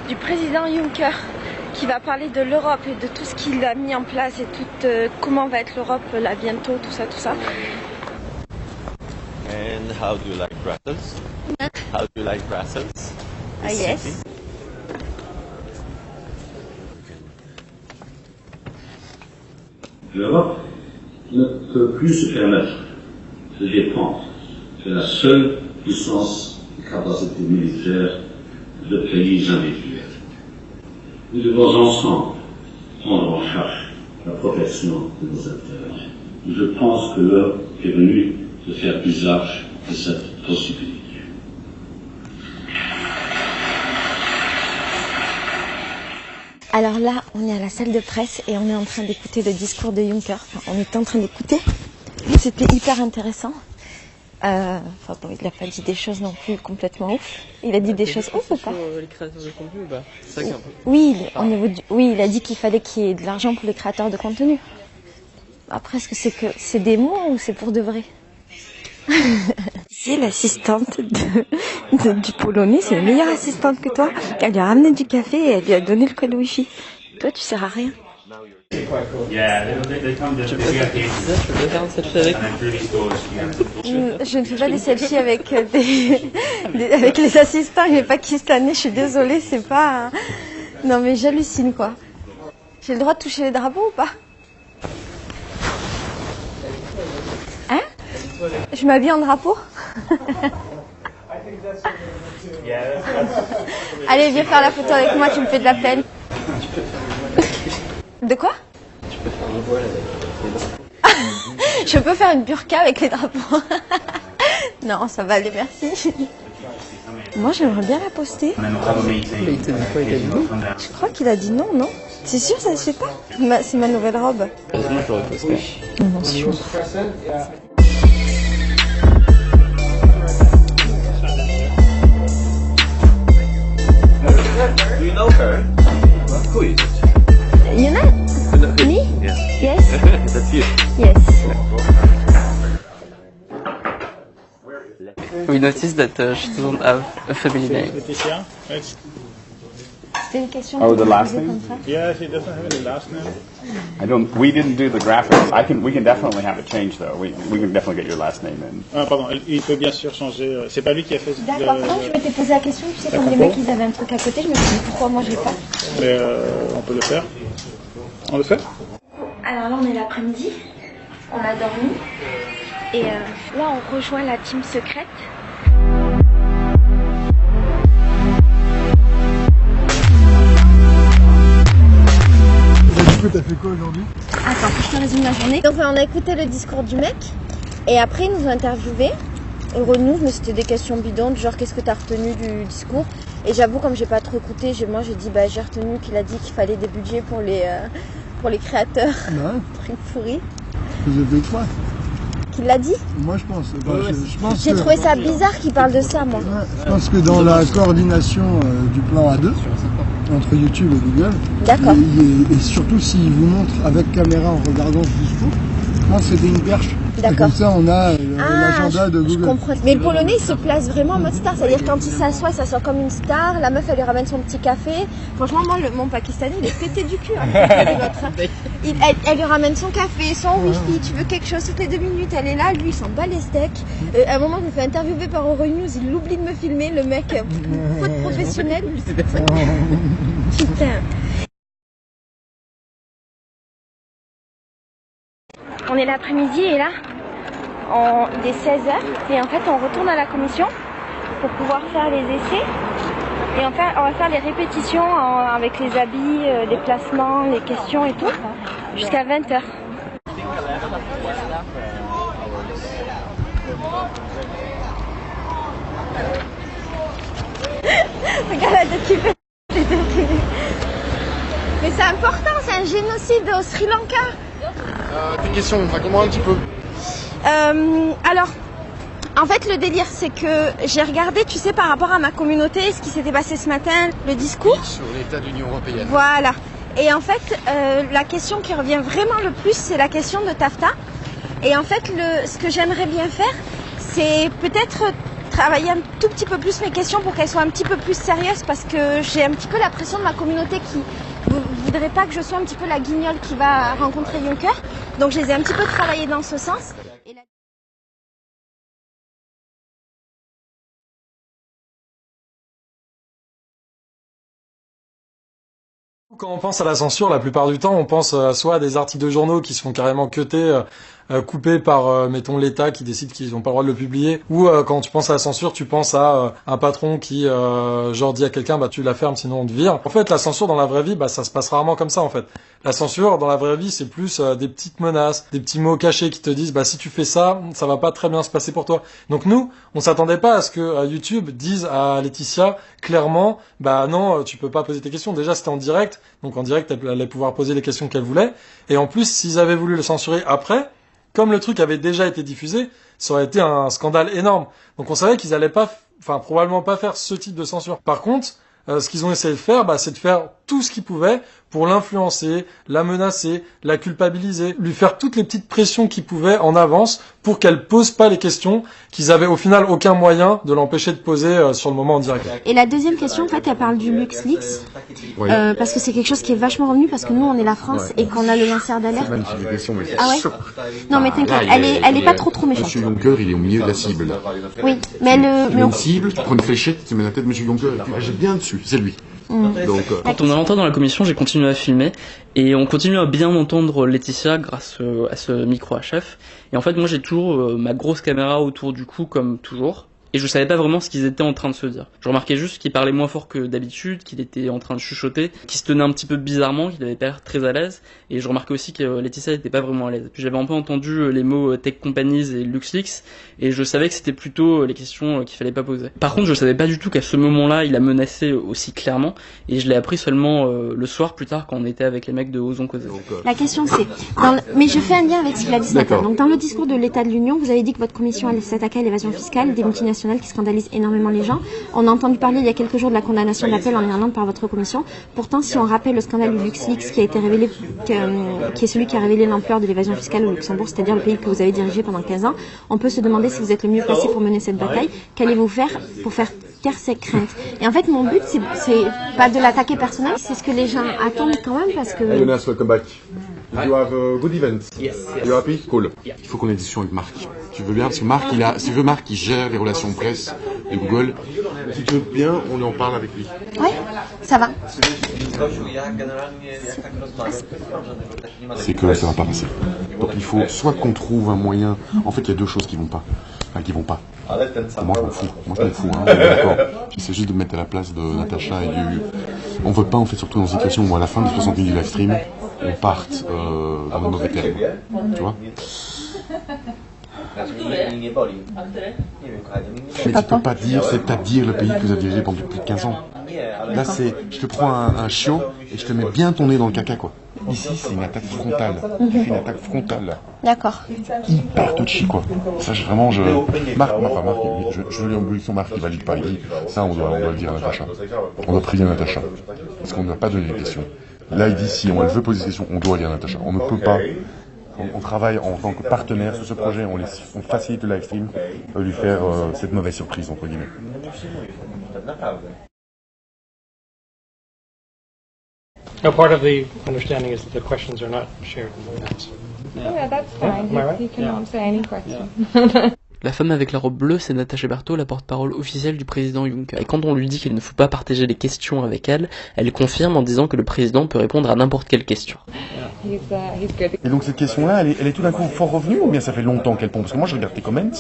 Speaker 3: du président Juncker qui va parler de l'Europe et de tout ce qu'il a mis en place et comment va être l'Europe là bientôt, tout ça.
Speaker 20: And how do you like Brussels? How do you like Brussels?
Speaker 3: Ah yes.
Speaker 21: L'Europe ne peut plus se permettre de dépendre de la seule puissance et capacité militaire de pays individuels. Nous devons ensemble prendre en charge la protection de nos intérêts. Je pense que l'heure est venue de faire usage de cette possibilité.
Speaker 3: Alors là, on est à la salle de presse et on est en train d'écouter le discours de Juncker. Enfin, on était en train d'écouter. C'était hyper intéressant. Enfin bon, il a pas dit des choses non plus complètement ouf. Il a dit des choses ouf ou pas?
Speaker 1: Les créateurs de contenu ou pas? C'est ça qui est un peu...
Speaker 3: Oui, au niveau oui, il a dit qu'il fallait qu'il y ait de l'argent pour les créateurs de contenu. Après, est-ce que c'est des mots ou c'est pour de vrai? C'est l'assistante du Polonais, c'est une meilleure assistante que toi. Elle lui a ramené du café et elle lui a donné le code wifi. Toi, tu sers à rien.
Speaker 1: Je
Speaker 3: ne fais pas des selfies avec avec les assistants et les pakistanais, je suis désolée, c'est pas... Non mais j'hallucine quoi. J'ai le droit de toucher les drapeaux ou pas? Hein? Je m'habille en drapeau? Allez, viens faire la photo avec moi, tu me fais de la peine. De quoi?
Speaker 1: Tu peux faire un voile avec les drapeaux.
Speaker 3: Je peux faire une burqa avec les drapeaux. Non, ça va aller, merci. Moi, j'aimerais bien la poster.
Speaker 1: Mais il te dit quoi? Il a dit non?
Speaker 3: Je crois qu'il a dit non, non? C'est sûr, ça se fait pas? C'est ma nouvelle robe.
Speaker 1: Moi, je l'aurais posté.
Speaker 3: Non, c'est chaud.
Speaker 9: Do you know her? Who is it?
Speaker 3: You know? Me? Yes.
Speaker 9: That's you.
Speaker 3: Yes.
Speaker 1: We noticed that she doesn't have a family name.
Speaker 3: C'était une question
Speaker 2: Oh,
Speaker 3: que
Speaker 2: the
Speaker 3: tu
Speaker 2: last
Speaker 3: posais
Speaker 2: name?
Speaker 3: comme ça.
Speaker 2: Yeah, she doesn't have any last name. We didn't do the graphics. We can definitely have it changed though. We can definitely get your last name in.
Speaker 18: Ah, pardon, il peut bien sûr changer. C'est pas lui qui a fait.
Speaker 3: D'accord, non, je m'étais posé la question, tu sais, comme les mecs ils avaient un truc à côté, je me suis dit pourquoi moi je l'ai pas.
Speaker 18: Mais on peut le faire. On le fait?
Speaker 3: Alors là on est l'après-midi, on a dormi, et là on rejoint la team secrète.
Speaker 12: Du coup, t'as fait quoi aujourd'hui?
Speaker 3: Attends, je te résume la journée. Donc on a écouté le discours du mec, et après ils nous ont interviewés. Euronews, mais c'était des questions bidons, du genre qu'est-ce que t'as retenu du discours. Et j'avoue, comme j'ai pas trop écouté, moi j'ai dit, bah j'ai retenu qu'il a dit qu'il fallait des budgets pour les créateurs.
Speaker 12: Ouais.
Speaker 3: Truc pourri.
Speaker 12: Vous avez quoi?
Speaker 3: Qu'il l'a dit?
Speaker 12: Moi je pense. Je pense
Speaker 3: J'ai trouvé ça bizarre qu'il parle de ça, moi.
Speaker 12: Ouais, je pense que dans la coordination du plan A2, entre YouTube et Google,
Speaker 3: d'accord.
Speaker 12: Et surtout s'il vous montre avec caméra en regardant ce discours, je pense que c'était une perche.
Speaker 3: D'accord.
Speaker 12: Comme ça on a l'agenda de Google.
Speaker 3: Je comprends. Mais le Polonais il se place vraiment en mode star, c'est-à-dire quand il s'assoit comme une star, la meuf elle lui ramène son petit café. Franchement moi mon Pakistanais il est pété du cul. Elle lui ramène son café, son wifi, tu veux quelque chose toutes les 2 minutes, elle est là, lui il s'en bat les steaks. À un moment je me fais interviewer par Euronews, il oublie de me filmer, le mec, faute professionnelle. Putain. On est l'après-midi et là, il est 16h et en fait on retourne à la commission pour pouvoir faire les essais. Et on va faire les répétitions avec les habits, les placements, les questions et tout, jusqu'à 20h. Regarde la tête qu'il fait. Mais c'est important, c'est un génocide au Sri Lanka.
Speaker 12: Des questions, raconte-moi un petit peu.
Speaker 3: Alors, en fait, le délire, c'est que j'ai regardé, tu sais, par rapport à ma communauté, ce qui s'était passé ce matin, le discours.
Speaker 12: Sur l'état de l'Union européenne.
Speaker 3: Voilà. Et en fait, la question qui revient vraiment le plus, c'est la question de TAFTA. Et en fait, ce que j'aimerais bien faire, c'est peut-être travailler un tout petit peu plus mes questions pour qu'elles soient un petit peu plus sérieuses, parce que j'ai un petit peu la pression de ma communauté qui voudrait pas que je sois un petit peu la guignole qui va rencontrer Juncker. Donc je les ai un petit peu travaillé dans ce sens.
Speaker 13: Quand on pense à la censure, la plupart du temps, on pense soit à des articles de journaux qui se font carrément cuter, coupés par, mettons, l'État qui décide qu'ils n'ont pas le droit de le publier, ou quand tu penses à la censure, tu penses à un patron qui, genre, dit à quelqu'un, bah tu la fermes, sinon on te vire. En fait, la censure dans la vraie vie, bah ça se passe rarement comme ça, en fait. La censure dans la vraie vie, c'est plus des petites menaces, des petits mots cachés qui te disent, bah si tu fais ça, ça va pas très bien se passer pour toi. Donc nous, on s'attendait pas à ce que YouTube dise à Laetitia clairement, bah non, tu peux pas poser tes questions. Déjà, c'était en direct. Donc en direct, elle allait pouvoir poser les questions qu'elle voulait. Et en plus, s'ils avaient voulu le censurer après, comme le truc avait déjà été diffusé, ça aurait été un scandale énorme. Donc on savait qu'ils allaient pas, probablement pas faire ce type de censure. Par contre, ce qu'ils ont essayé de faire, c'est de faire tout ce qu'ils pouvaient pour l'influencer, la menacer, la culpabiliser, lui faire toutes les petites pressions qu'ils pouvaient en avance pour qu'elle pose pas les questions qu'ils avaient au final aucun moyen de l'empêcher de poser sur le moment en direct.
Speaker 5: Et la deuxième question, en fait, elle parle du LuxLeaks, parce que c'est quelque chose qui est vachement revenu, parce que nous, on est la France et qu'on a le lanceur d'alerte.
Speaker 8: C'est magnifique la question, mais
Speaker 5: ah ouais non, mais t'inquiète, elle est pas trop méchante.
Speaker 8: Monsieur Juncker, il est au milieu de la cible.
Speaker 5: Oui, mais
Speaker 8: tu mets une cible, tu prends une fléchette, tu mets la tête de Monsieur Juncker et tu la jettes bien dessus, c'est lui. Donc,
Speaker 16: quand on est rentré dans la commission, j'ai continué à filmer et on continue à bien entendre Laetitia grâce à ce micro HF. Et en fait, moi j'ai toujours ma grosse caméra autour du cou comme toujours. Et je savais pas vraiment ce qu'ils étaient en train de se dire. Je remarquais juste qu'il parlait moins fort que d'habitude, qu'il était en train de chuchoter, qu'il se tenait un petit peu bizarrement, qu'il avait pas l'air très à l'aise. Et je remarquais aussi que Laetitia était pas vraiment à l'aise. Puis j'avais un peu entendu les mots tech companies et LuxLeaks, et je savais que c'était plutôt les questions qu'il fallait pas poser. Par contre, je savais pas du tout qu'à ce moment-là, il a menacé aussi clairement, et je l'ai appris seulement le soir plus tard quand on était avec les mecs de Osons Causer.
Speaker 5: La question c'est, mais je fais un lien avec ce qu'il a dit ce matin. Donc dans le discours de l'État de l'Union, vous avez dit que votre commission allait s'attaquer à l'évasion fiscale des multinationales qui scandalisent énormément les gens. On a entendu parler il y a quelques jours de la condamnation d'Apple en Irlande par votre commission. Pourtant, si on rappelle le scandale du LuxLeaks qui a été révélé, qui est celui qui a révélé l'ampleur de l'évasion fiscale au Luxembourg, c'est-à-dire le pays que vous avez dirigé pendant 15 ans, on peut se demander si vous êtes le mieux placé pour mener cette bataille. Qu'allez-vous faire pour faire taire ces craintes? Et en fait, mon but, c'est pas de l'attaquer personnellement, c'est ce que les gens attendent quand même parce que...
Speaker 8: Hey Jonas, welcome back. You have a good event. Yes. You happy? Cool. Il faut qu'on ait des discussions avec Marc. Tu veux bien? Parce que Marc, il gère les relations presse de Google. Si tu veux bien, on en parle avec lui.
Speaker 5: Oui, ça va.
Speaker 8: C'est que ça va pas passer. Donc il faut soit qu'on trouve un moyen. En fait, il y a deux choses qui vont pas. Enfin, qui vont pas. Moi, je m'en fous. Hein, d'accord. J'essaie juste de me mettre à la place de Natacha et du. On veut pas, en fait, surtout dans une situation où à la fin des 60 minutes du live stream, on parte dans de mauvais termes. Tu vois? Mais tu peux pas dire, c'est-à-dire le pays que vous avez dirigé pendant plus de 15 ans. Là, je te prends un chiot et je te mets bien ton nez dans le caca, quoi. Ici, c'est une attaque frontale. Tu fais une attaque frontale, là.
Speaker 5: D'accord.
Speaker 8: Hyper touchy, quoi. Ça, Marc, je lui embrouille son Marc, il valide pas. Il dit, ça, on doit le dire à Natacha. On doit prévenir Natacha. Parce qu'on ne doit pas donner les questions. Là, il dit, si elle veut poser des questions, on doit dire à Natacha. On ne peut pas. On travaille en tant que partenaire sur ce projet, on facilite le live stream, lui faire cette mauvaise surprise, entre guillemets.
Speaker 4: No, part of the understanding is that the questions are not shared with the house.
Speaker 22: Yeah, that's fine.
Speaker 4: Am I right?
Speaker 22: You can answer any question.
Speaker 16: La femme avec la robe bleue, c'est Natacha Berthaud, la porte-parole officielle du président Juncker. Et quand on lui dit qu'il ne faut pas partager les questions avec elle, elle confirme en disant que le président peut répondre à n'importe quelle question.
Speaker 8: Et donc cette question-là, elle est tout d'un coup fort revenue, ou bien ça fait longtemps qu'elle pompe? Parce que moi je regarde tes comments,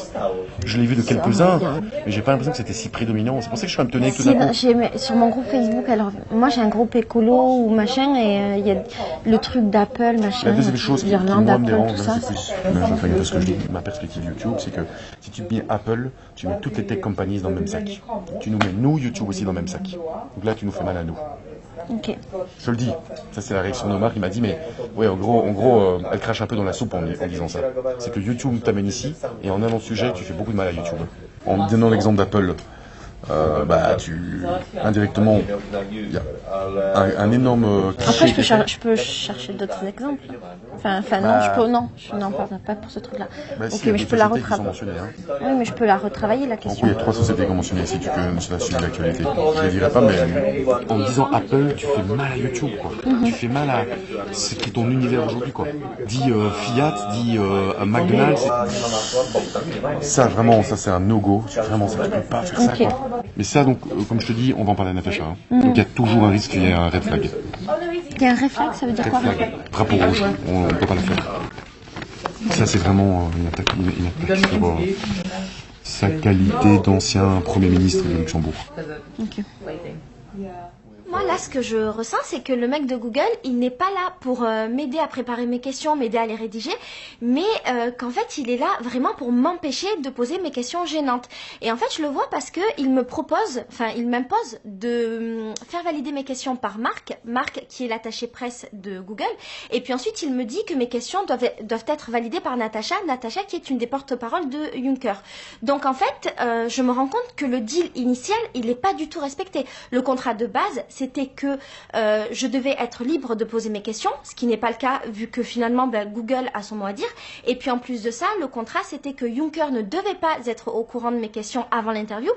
Speaker 8: je l'ai vu de quelques-uns, mais j'ai pas l'impression que c'était si prédominant. C'est pour ça que je suis un peu étonné que tout d'un coup...
Speaker 5: Sur mon groupe Facebook, alors moi j'ai un groupe écolo ou machin, et il y a le truc d'Apple, machin.
Speaker 8: La deuxième chose qui moi me dérange, c'est plus, je fais gaffe à ce que je dis, ma perspective YouTube, c'est que si tu mets Apple, tu mets toutes les tech companies dans le même sac. Tu nous mets nous, YouTube aussi, dans le même sac. Donc là, tu nous fais mal à nous.
Speaker 5: Ok.
Speaker 8: Je te le dis. Ça, c'est la réaction de Omar. Il m'a dit, mais ouais, en gros, elle crache un peu dans la soupe en disant ça. C'est que YouTube t'amène ici, et en allant sujet, tu fais beaucoup de mal à YouTube. En donnant l'exemple d'Apple, indirectement, il y a un énorme cliché.
Speaker 5: Après, je peux chercher d'autres exemples. Non, pas pour ce truc-là. Ok, mais je peux la retravailler. Oui, mais je peux la retravailler, la question.
Speaker 8: Il y a 3 sociétés qui ont mentionné ici, tu as suivi l'actualité. Je ne les dirai pas, mais en disant Apple, tu fais mal à YouTube, quoi. Tu fais mal à... C'est ton univers aujourd'hui, quoi. Dis Fiat, dis McDonald's. Ça, vraiment, ça, c'est un no-go. Vraiment, ça, tu peux pas faire ça, quoi. Mais ça, donc, comme je te dis, on va en parler à Natacha. Donc, il y a toujours un risque qu'il y ait un red flag.
Speaker 5: Il y a un red flag, ça veut dire quoi?
Speaker 8: Drapeau rouge, on ne peut pas le faire. Ça, c'est vraiment une attaque sur sa qualité d'ancien Premier ministre de Luxembourg.
Speaker 5: Ok. Moi, là, ce que je ressens, c'est que le mec de Google, il n'est pas là pour m'aider à préparer mes questions, m'aider à les rédiger, mais qu'en fait, il est là vraiment pour m'empêcher de poser mes questions gênantes. Et en fait, je le vois parce que il m'impose de faire valider mes questions par Marc qui est l'attaché presse de Google, et puis ensuite, il me dit que mes questions doivent être validées par Natacha qui est une des porte-paroles de Juncker. Donc, en fait, je me rends compte que le deal initial, il n'est pas du tout respecté. Le contrat de base, c'était que je devais être libre de poser mes questions, ce qui n'est pas le cas vu que finalement Google a son mot à dire. Et puis en plus de ça, le contrat c'était que Juncker ne devait pas être au courant de mes questions avant l'interview.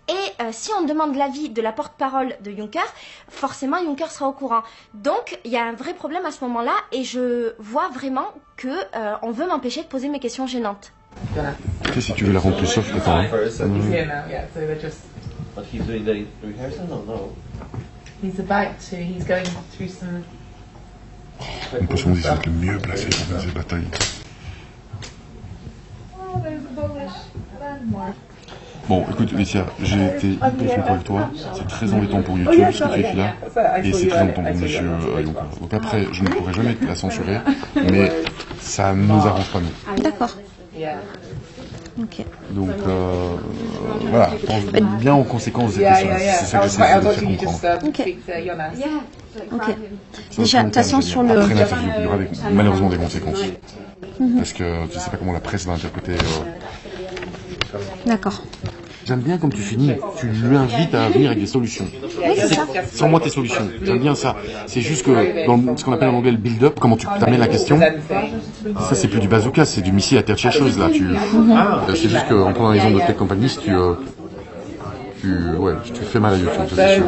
Speaker 5: Et si on demande l'avis de la porte-parole de Juncker, forcément Juncker sera au courant. Donc il y a un vrai problème à ce moment-là et je vois vraiment que on veut m'empêcher de poser mes questions gênantes.
Speaker 8: Tu sais, si tu veux la rendre plus soft, attends.
Speaker 20: But he's doing the rehearsal? No.
Speaker 19: He's about to. He's going through some.
Speaker 8: On peut se demander si c'est le mieux placé pour faire cette bataille.
Speaker 19: Oh, there's a Polish landmark.
Speaker 8: Bon, écoute, Laetitia, j'ai été hyper content avec toi. C'est très embêtant pour YouTube ce que tu fais là. Et c'est très embêtant pour monsieur Juncker. Donc après, je ne pourrai jamais te la censurer, mais ça ne nous arrange pas nous.
Speaker 3: D'accord. Ok.
Speaker 8: Donc voilà, pense bien aux conséquences des questions. C'est ça que j'essaie de faire comprendre.
Speaker 3: Ok. Ok. Déjà, de toute façon, sur le.
Speaker 8: Après l'interview, il y aura malheureusement des conséquences. Parce que tu sais pas comment la presse va interpréter.
Speaker 3: D'accord.
Speaker 8: J'aime bien comme tu finis, tu lui invites à venir avec des solutions.
Speaker 3: Oui, c'est ça.
Speaker 8: Sans moi tes solutions, j'aime bien ça. C'est juste que dans ce qu'on appelle en anglais le build-up, comment tu t'amènes la question, ça c'est plus du bazooka, c'est du missile à terre chercheuse là. C'est juste qu'en prenant l'exemple de Tech Company, si tu fais mal à YouTube, ça c'est sûr.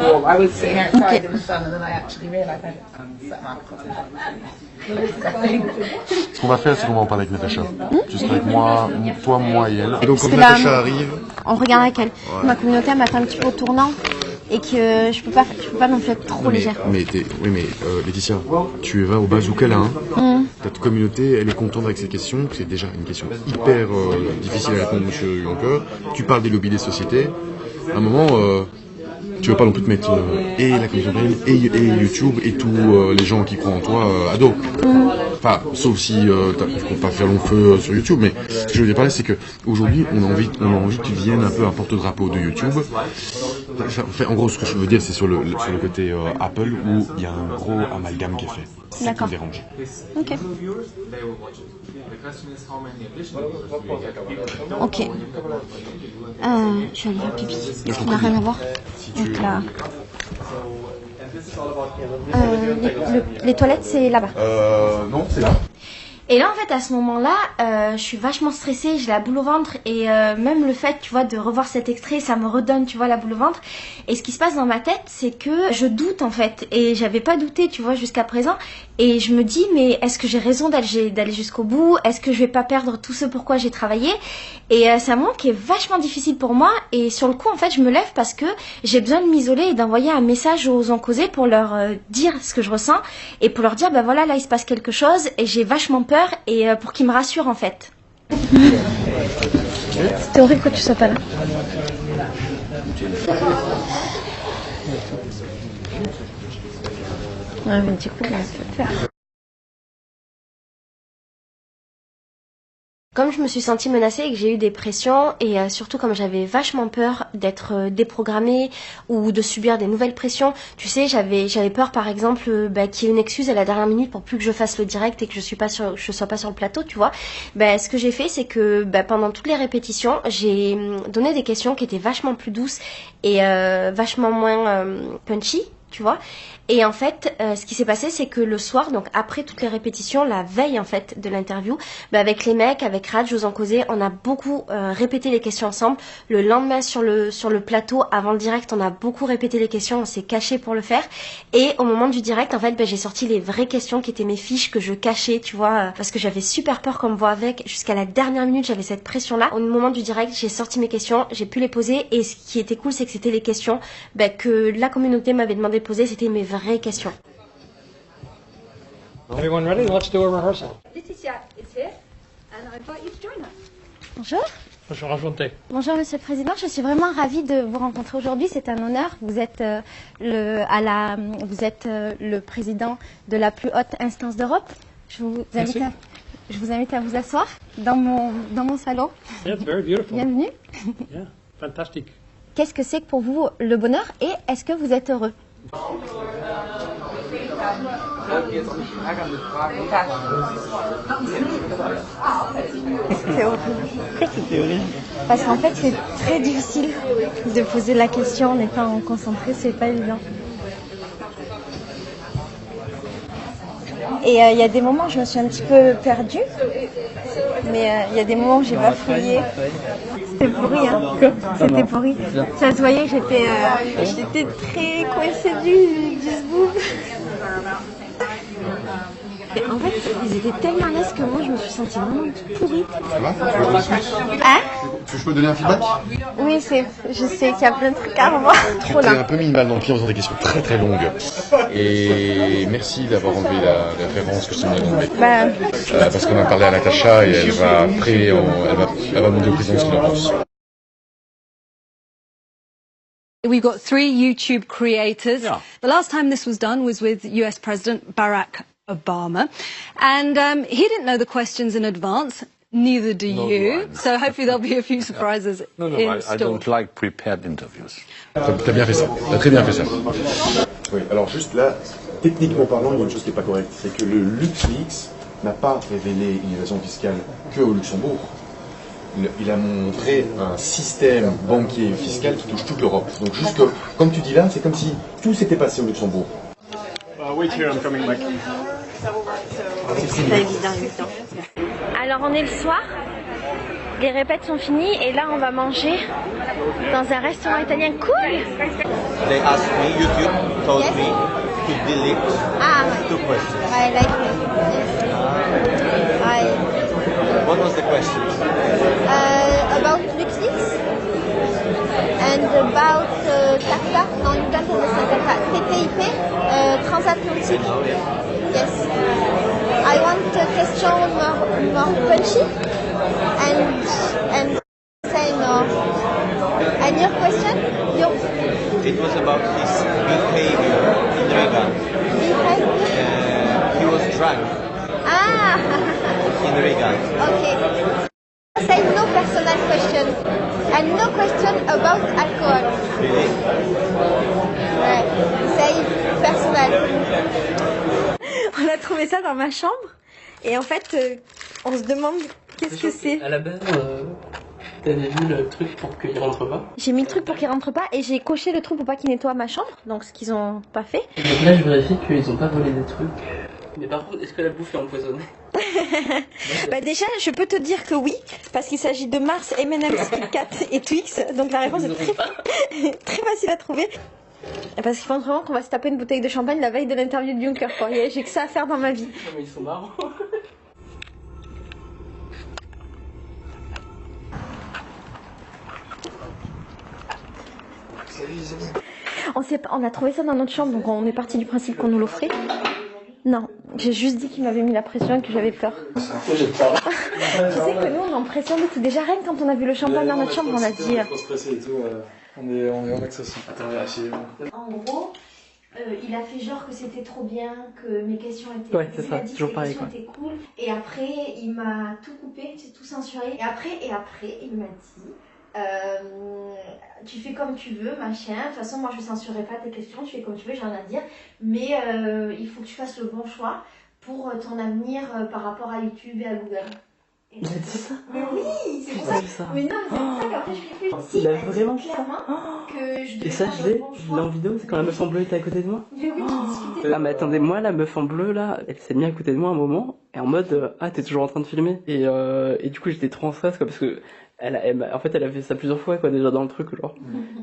Speaker 8: Ce qu'on va faire, c'est qu'on va en parler avec Natacha. Tu seras avec moi, toi, moi et elle. Et donc, quand Natacha arrive.
Speaker 3: On regarde avec elle. Ouais. Ma communauté m'a fait un petit peu au tournant et que je peux pas non plus être trop légère.
Speaker 8: Mais Laetitia, tu vas au bazooka là. Ta communauté, elle est contente avec ces questions. C'est déjà une question hyper difficile à répondre, monsieur Juncker. Tu parles des lobbies des sociétés. À un moment, tu veux pas non plus te mettre et la Commission européenne et YouTube et tous les gens qui croient en toi à dos. Enfin, sauf si je ne peux pas faire long feu sur YouTube, mais ce que je veux dire par là, c'est qu'aujourd'hui, on a envie que tu deviennes un peu un porte-drapeau de YouTube. En gros, ce que je veux dire, c'est sur le côté Apple, où il y a un gros amalgame qui est fait. C'est ça qui me dérange.
Speaker 3: Ok. Ok. Je vais aller faire pipi. Ça n'a rien à voir. Donc là. Les toilettes, c'est là-bas.
Speaker 8: Non, c'est là.
Speaker 5: Et là, en fait, à ce moment-là, je suis vachement stressée, j'ai la boule au ventre et même le fait, tu vois, de revoir cet extrait, ça me redonne, tu vois, la boule au ventre. Et ce qui se passe dans ma tête, c'est que je doute, en fait. Et j'avais pas douté, tu vois, jusqu'à présent. Et je me dis, mais est-ce que j'ai raison d'aller jusqu'au bout? Est-ce que je vais pas perdre tout ce pourquoi j'ai travaillé? Et c'est un moment qui est vachement difficile pour moi. Et sur le coup, en fait, je me lève parce que j'ai besoin de m'isoler et d'envoyer un message aux Oncausés pour leur dire ce que je ressens et pour leur dire, ben voilà, là, il se passe quelque chose et j'ai vachement peur et pour qu'ils me rassurent, en fait.
Speaker 3: C'était horrible que tu sois pas là. Ouais, mais du coup, là, ça peut faire. Comme je me suis sentie menacée et que j'ai eu des pressions et surtout comme j'avais vachement peur d'être déprogrammée ou de subir des nouvelles pressions, tu sais, j'avais peur par exemple qu'il y ait une excuse à la dernière minute pour plus que je fasse le direct et que je sois pas sur le plateau, tu vois. Ce que j'ai fait, c'est que pendant toutes les répétitions, j'ai donné des questions qui étaient vachement plus douces et vachement moins punchy, tu vois. Et en fait, ce qui s'est passé, c'est que le soir, donc après toutes les répétitions, la veille en fait de l'interview, avec les mecs, avec Raj, J'ose en causer, on a beaucoup répété les questions ensemble. Le lendemain sur le plateau, avant le direct, on a beaucoup répété les questions, on s'est caché pour le faire. Et au moment du direct, en fait, j'ai sorti les vraies questions qui étaient mes fiches que je cachais, tu vois, parce que j'avais super peur qu'on me voit avec. Jusqu'à la dernière minute, j'avais cette pression-là. Au moment du direct, j'ai sorti mes questions, j'ai pu les poser. Et ce qui était cool, c'est que c'était les questions que la communauté m'avait demandé de poser, c'était mes vraies questions.
Speaker 4: Everyone ready? Let's do a rehearsal.
Speaker 6: Laetitia is here, and I invite you to join her.
Speaker 3: Bonjour.
Speaker 4: Bonjour, enchanté.
Speaker 3: Bonjour Monsieur le Président, je suis vraiment ravie de vous rencontrer aujourd'hui, c'est un honneur. Vous êtes, le président de la plus haute instance d'Europe. Je vous invite à vous asseoir dans mon salon.
Speaker 4: Yeah, it's very beautiful.
Speaker 3: Bienvenue.
Speaker 4: Yeah, fantastique.
Speaker 3: Qu'est-ce que c'est pour vous le bonheur et est-ce que vous êtes heureux?
Speaker 22: C'était horrible.
Speaker 3: Parce qu'en fait, c'est très difficile de poser la question en étant concentré, c'est pas évident. Et il y a des moments où je me suis un petit peu perdue, mais il y a des moments où j'ai bafouillé. C'était pourri, hein. C'était pourri. Ça se voyait que j'étais très coincée du zboob. Et en fait, ils étaient tellement à l'aise que moi, je me suis sentie vraiment pourrie.
Speaker 8: Ça va? Tu veux discuter?
Speaker 3: Hein?
Speaker 8: Je peux donner un feedback?
Speaker 3: Oui, je sais qu'il y a plein de trucs à revoir.
Speaker 8: Tu t'es un peu mis une balle dans le pied en faisant des questions très très longues. Et merci d'avoir enlevé la référence que je t'ai demandé. Parce qu'on a parlé à Natacha et elle va me dire au président ce qu'il en pense.
Speaker 6: We've got 3 YouTube creators. Yeah. The last time this was done was with US President Barack Obama. And he didn't know the questions in advance. Neither do you. So hopefully there'll be a few surprises in store.
Speaker 9: I don't like prepared interviews.
Speaker 8: T'as bien fait ça. T'as très bien fait ça.
Speaker 7: Oui, alors juste là, techniquement parlant, il y a une chose qui n'est pas correcte. C'est que le LuxLeaks n'a pas révélé une évasion fiscale que au Luxembourg. Il a montré un système banquier et fiscal qui touche toute l'Europe. Donc juste comme tu dis là, c'est comme si tout s'était passé au Luxembourg.
Speaker 18: Wait here, I'm coming back.
Speaker 3: C'est pas évident. Alors on est le soir, les répètes sont finies et là on va manger dans un restaurant italien cool.
Speaker 20: They asked me, YouTube told me to delete 2 questions.
Speaker 3: I like it. Yes.
Speaker 20: What was the question?
Speaker 3: About LuxLeaks and about TAFTA. No, you don't understand TAFTA. TTIP, transatlantic. Yes. I want a question more punchy and say no. And your question?
Speaker 20: It was about his behavior in Riga. He was drunk. In Riga.
Speaker 3: Okay. Say no personal question and no question about alcohol.
Speaker 20: Really?
Speaker 3: Ouais. Say personal. On a trouvé ça dans ma chambre et en fait on se demande qu'est-ce que c'est.
Speaker 1: À la base, t'avais vu le truc pour qu'il rentre pas.
Speaker 3: J'ai mis le truc pour qu'il rentre pas et j'ai coché le truc pour pas qu'il nettoie ma chambre, donc ce qu'ils ont pas fait.
Speaker 1: Donc là je vérifie qu'ils ont pas volé des trucs. Mais par contre, est-ce que la bouffe est empoisonnée?
Speaker 3: Bah déjà, je peux te dire que oui, parce qu'il s'agit de Mars, M&M's, Kit Kat et Twix, donc la réponse est très facile à trouver. Parce qu'ils pensent vraiment qu'on va se taper une bouteille de champagne la veille de l'interview de Juncker, quoi. J'ai que ça à faire dans ma vie.
Speaker 1: Mais ils sont marrants.
Speaker 3: On a trouvé ça dans notre chambre, donc on est parti du principe qu'on nous l'offrait. Non, j'ai juste dit qu'il m'avait mis la pression et que j'avais peur. Tu sais que nous, on est en pression de tout. Déjà, rien que quand on a vu le champagne dans notre chambre, on a dit...
Speaker 13: On est en axe aussi. Attends, vérifiez.
Speaker 5: En gros, il a fait genre que c'était trop bien, que mes questions étaient...
Speaker 1: Ouais, c'est ça, toujours pareil, quoi.
Speaker 5: Étaient cool. Et après, il m'a tout coupé, tout censuré. Et après, il m'a dit... tu fais comme tu veux, machin. De toute façon, moi je censurerai pas tes questions, tu fais comme tu veux, j'ai rien à dire. Mais il faut que tu fasses le bon choix pour ton avenir par rapport à YouTube et à Google. Et
Speaker 1: il a dit ça?
Speaker 5: Mais oui, c'est pour ça. Mais non, c'est pour ça qu'après je réfléchis.
Speaker 1: Il a vraiment fait
Speaker 5: clairement que je devais
Speaker 1: et ça, je l'ai en vidéo, c'est quand la meuf en bleu était à côté de moi.
Speaker 5: Mais oui, tu discutais.
Speaker 1: Ah mais attendez, moi la meuf en bleu là, elle s'est mise à côté de moi un moment et en mode ah t'es toujours en train de filmer et du coup j'étais trop en stress quoi parce que en fait elle a fait ça plusieurs fois quoi déjà dans le truc genre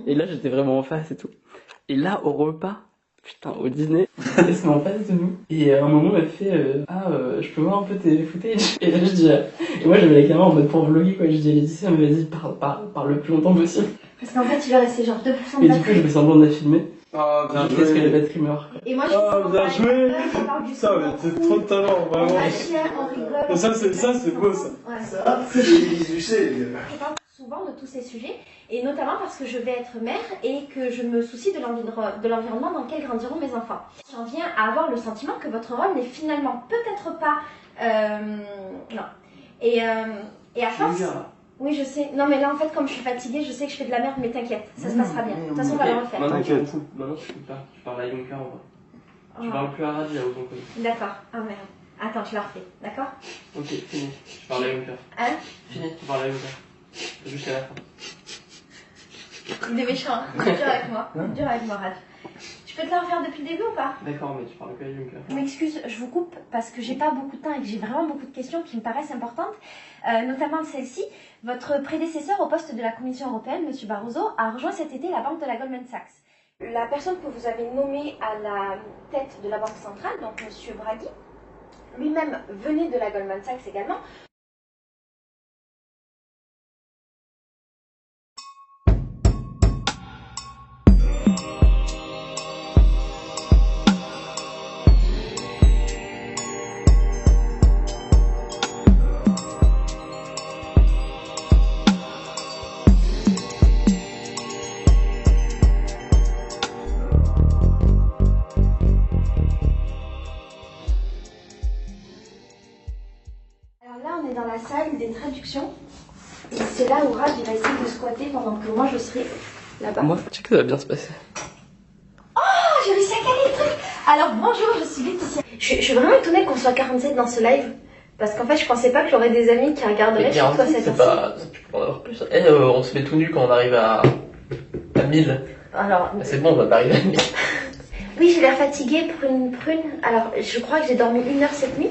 Speaker 1: et là j'étais vraiment en face et tout et là au repas putain au dîner elle se met en face de nous et à un moment elle fait je peux voir un peu tes footage et là je dis et moi j'avais la caméra en mode pour vlogger quoi je dis Laetitia mais vas-y parle le plus longtemps possible
Speaker 5: parce qu'en fait il va rester genre 2% de batterie
Speaker 1: et du coup je fais semblant de la filmer. Oh, bien joué. Qu'est-ce que la batterie meurt.
Speaker 5: Et moi, je
Speaker 18: bien joué. Ça, mais c'est trop de talent, vraiment.
Speaker 5: On rigole.
Speaker 18: Ça, c'est beau, ça.
Speaker 5: Ouais.
Speaker 12: Ça, c'est du succès.
Speaker 5: souvent de tous ces sujets, et notamment parce que je vais être mère et que je me soucie de l'environnement dans lequel grandiront mes enfants. J'en viens à avoir le sentiment que votre rôle n'est finalement peut-être pas... non. Et à force... Oui, je sais. Non, mais là, en fait, comme je suis fatiguée, je sais que je fais de la merde, mais t'inquiète, ça se passera bien. De toute façon, on va le refaire.
Speaker 1: T'inquiète. Maintenant, tu peux pas. Tu parles à Juncker, en vrai. Tu parles plus à Radi, à Ozoncoz.
Speaker 5: D'accord. Ah merde. Attends, je la refais, d'accord?
Speaker 1: Ok, fini. Tu parles à Juncker.
Speaker 5: Hein?
Speaker 1: Fini, tu parles à Juncker. Jusqu'à la fin.
Speaker 5: Il est méchant, hein. Il est dur avec moi. Il est dur avec moi, Rad. Tu peux te la refaire depuis le début ou pas?
Speaker 1: D'accord, mais tu parles que à Juncker.
Speaker 5: Je m'excuse, je vous coupe parce que j'ai pas beaucoup de temps et que j'ai vraiment beaucoup de questions qui me paraissent importantes, notamment celle-ci. Votre prédécesseur au poste de la Commission européenne, M. Barroso, a rejoint cet été la banque de la Goldman Sachs. La personne que vous avez nommée à la tête de la Banque centrale, donc M. Draghi, lui-même venait de la Goldman Sachs également. Dans la salle des traductions. Et c'est là où Raj va essayer de squatter pendant que moi je serai là-bas.
Speaker 1: Moi, tu sais que ça va bien se passer.
Speaker 5: Oh, j'ai réussi à caler le truc. Alors bonjour, je suis Laetitia. Je suis vraiment étonnée qu'on soit 47 dans ce live. Parce qu'en fait, je pensais pas que j'aurais des amis qui regarderaient chaque fois cette
Speaker 1: pas... Tu peux en avoir plus. On se met tout nu quand on arrive à 1000.
Speaker 5: Alors...
Speaker 1: C'est bon, on va pas arriver à 1000.
Speaker 5: Oui, j'ai l'air fatiguée pour une prune. Alors, je crois que j'ai dormi 1 heure cette nuit,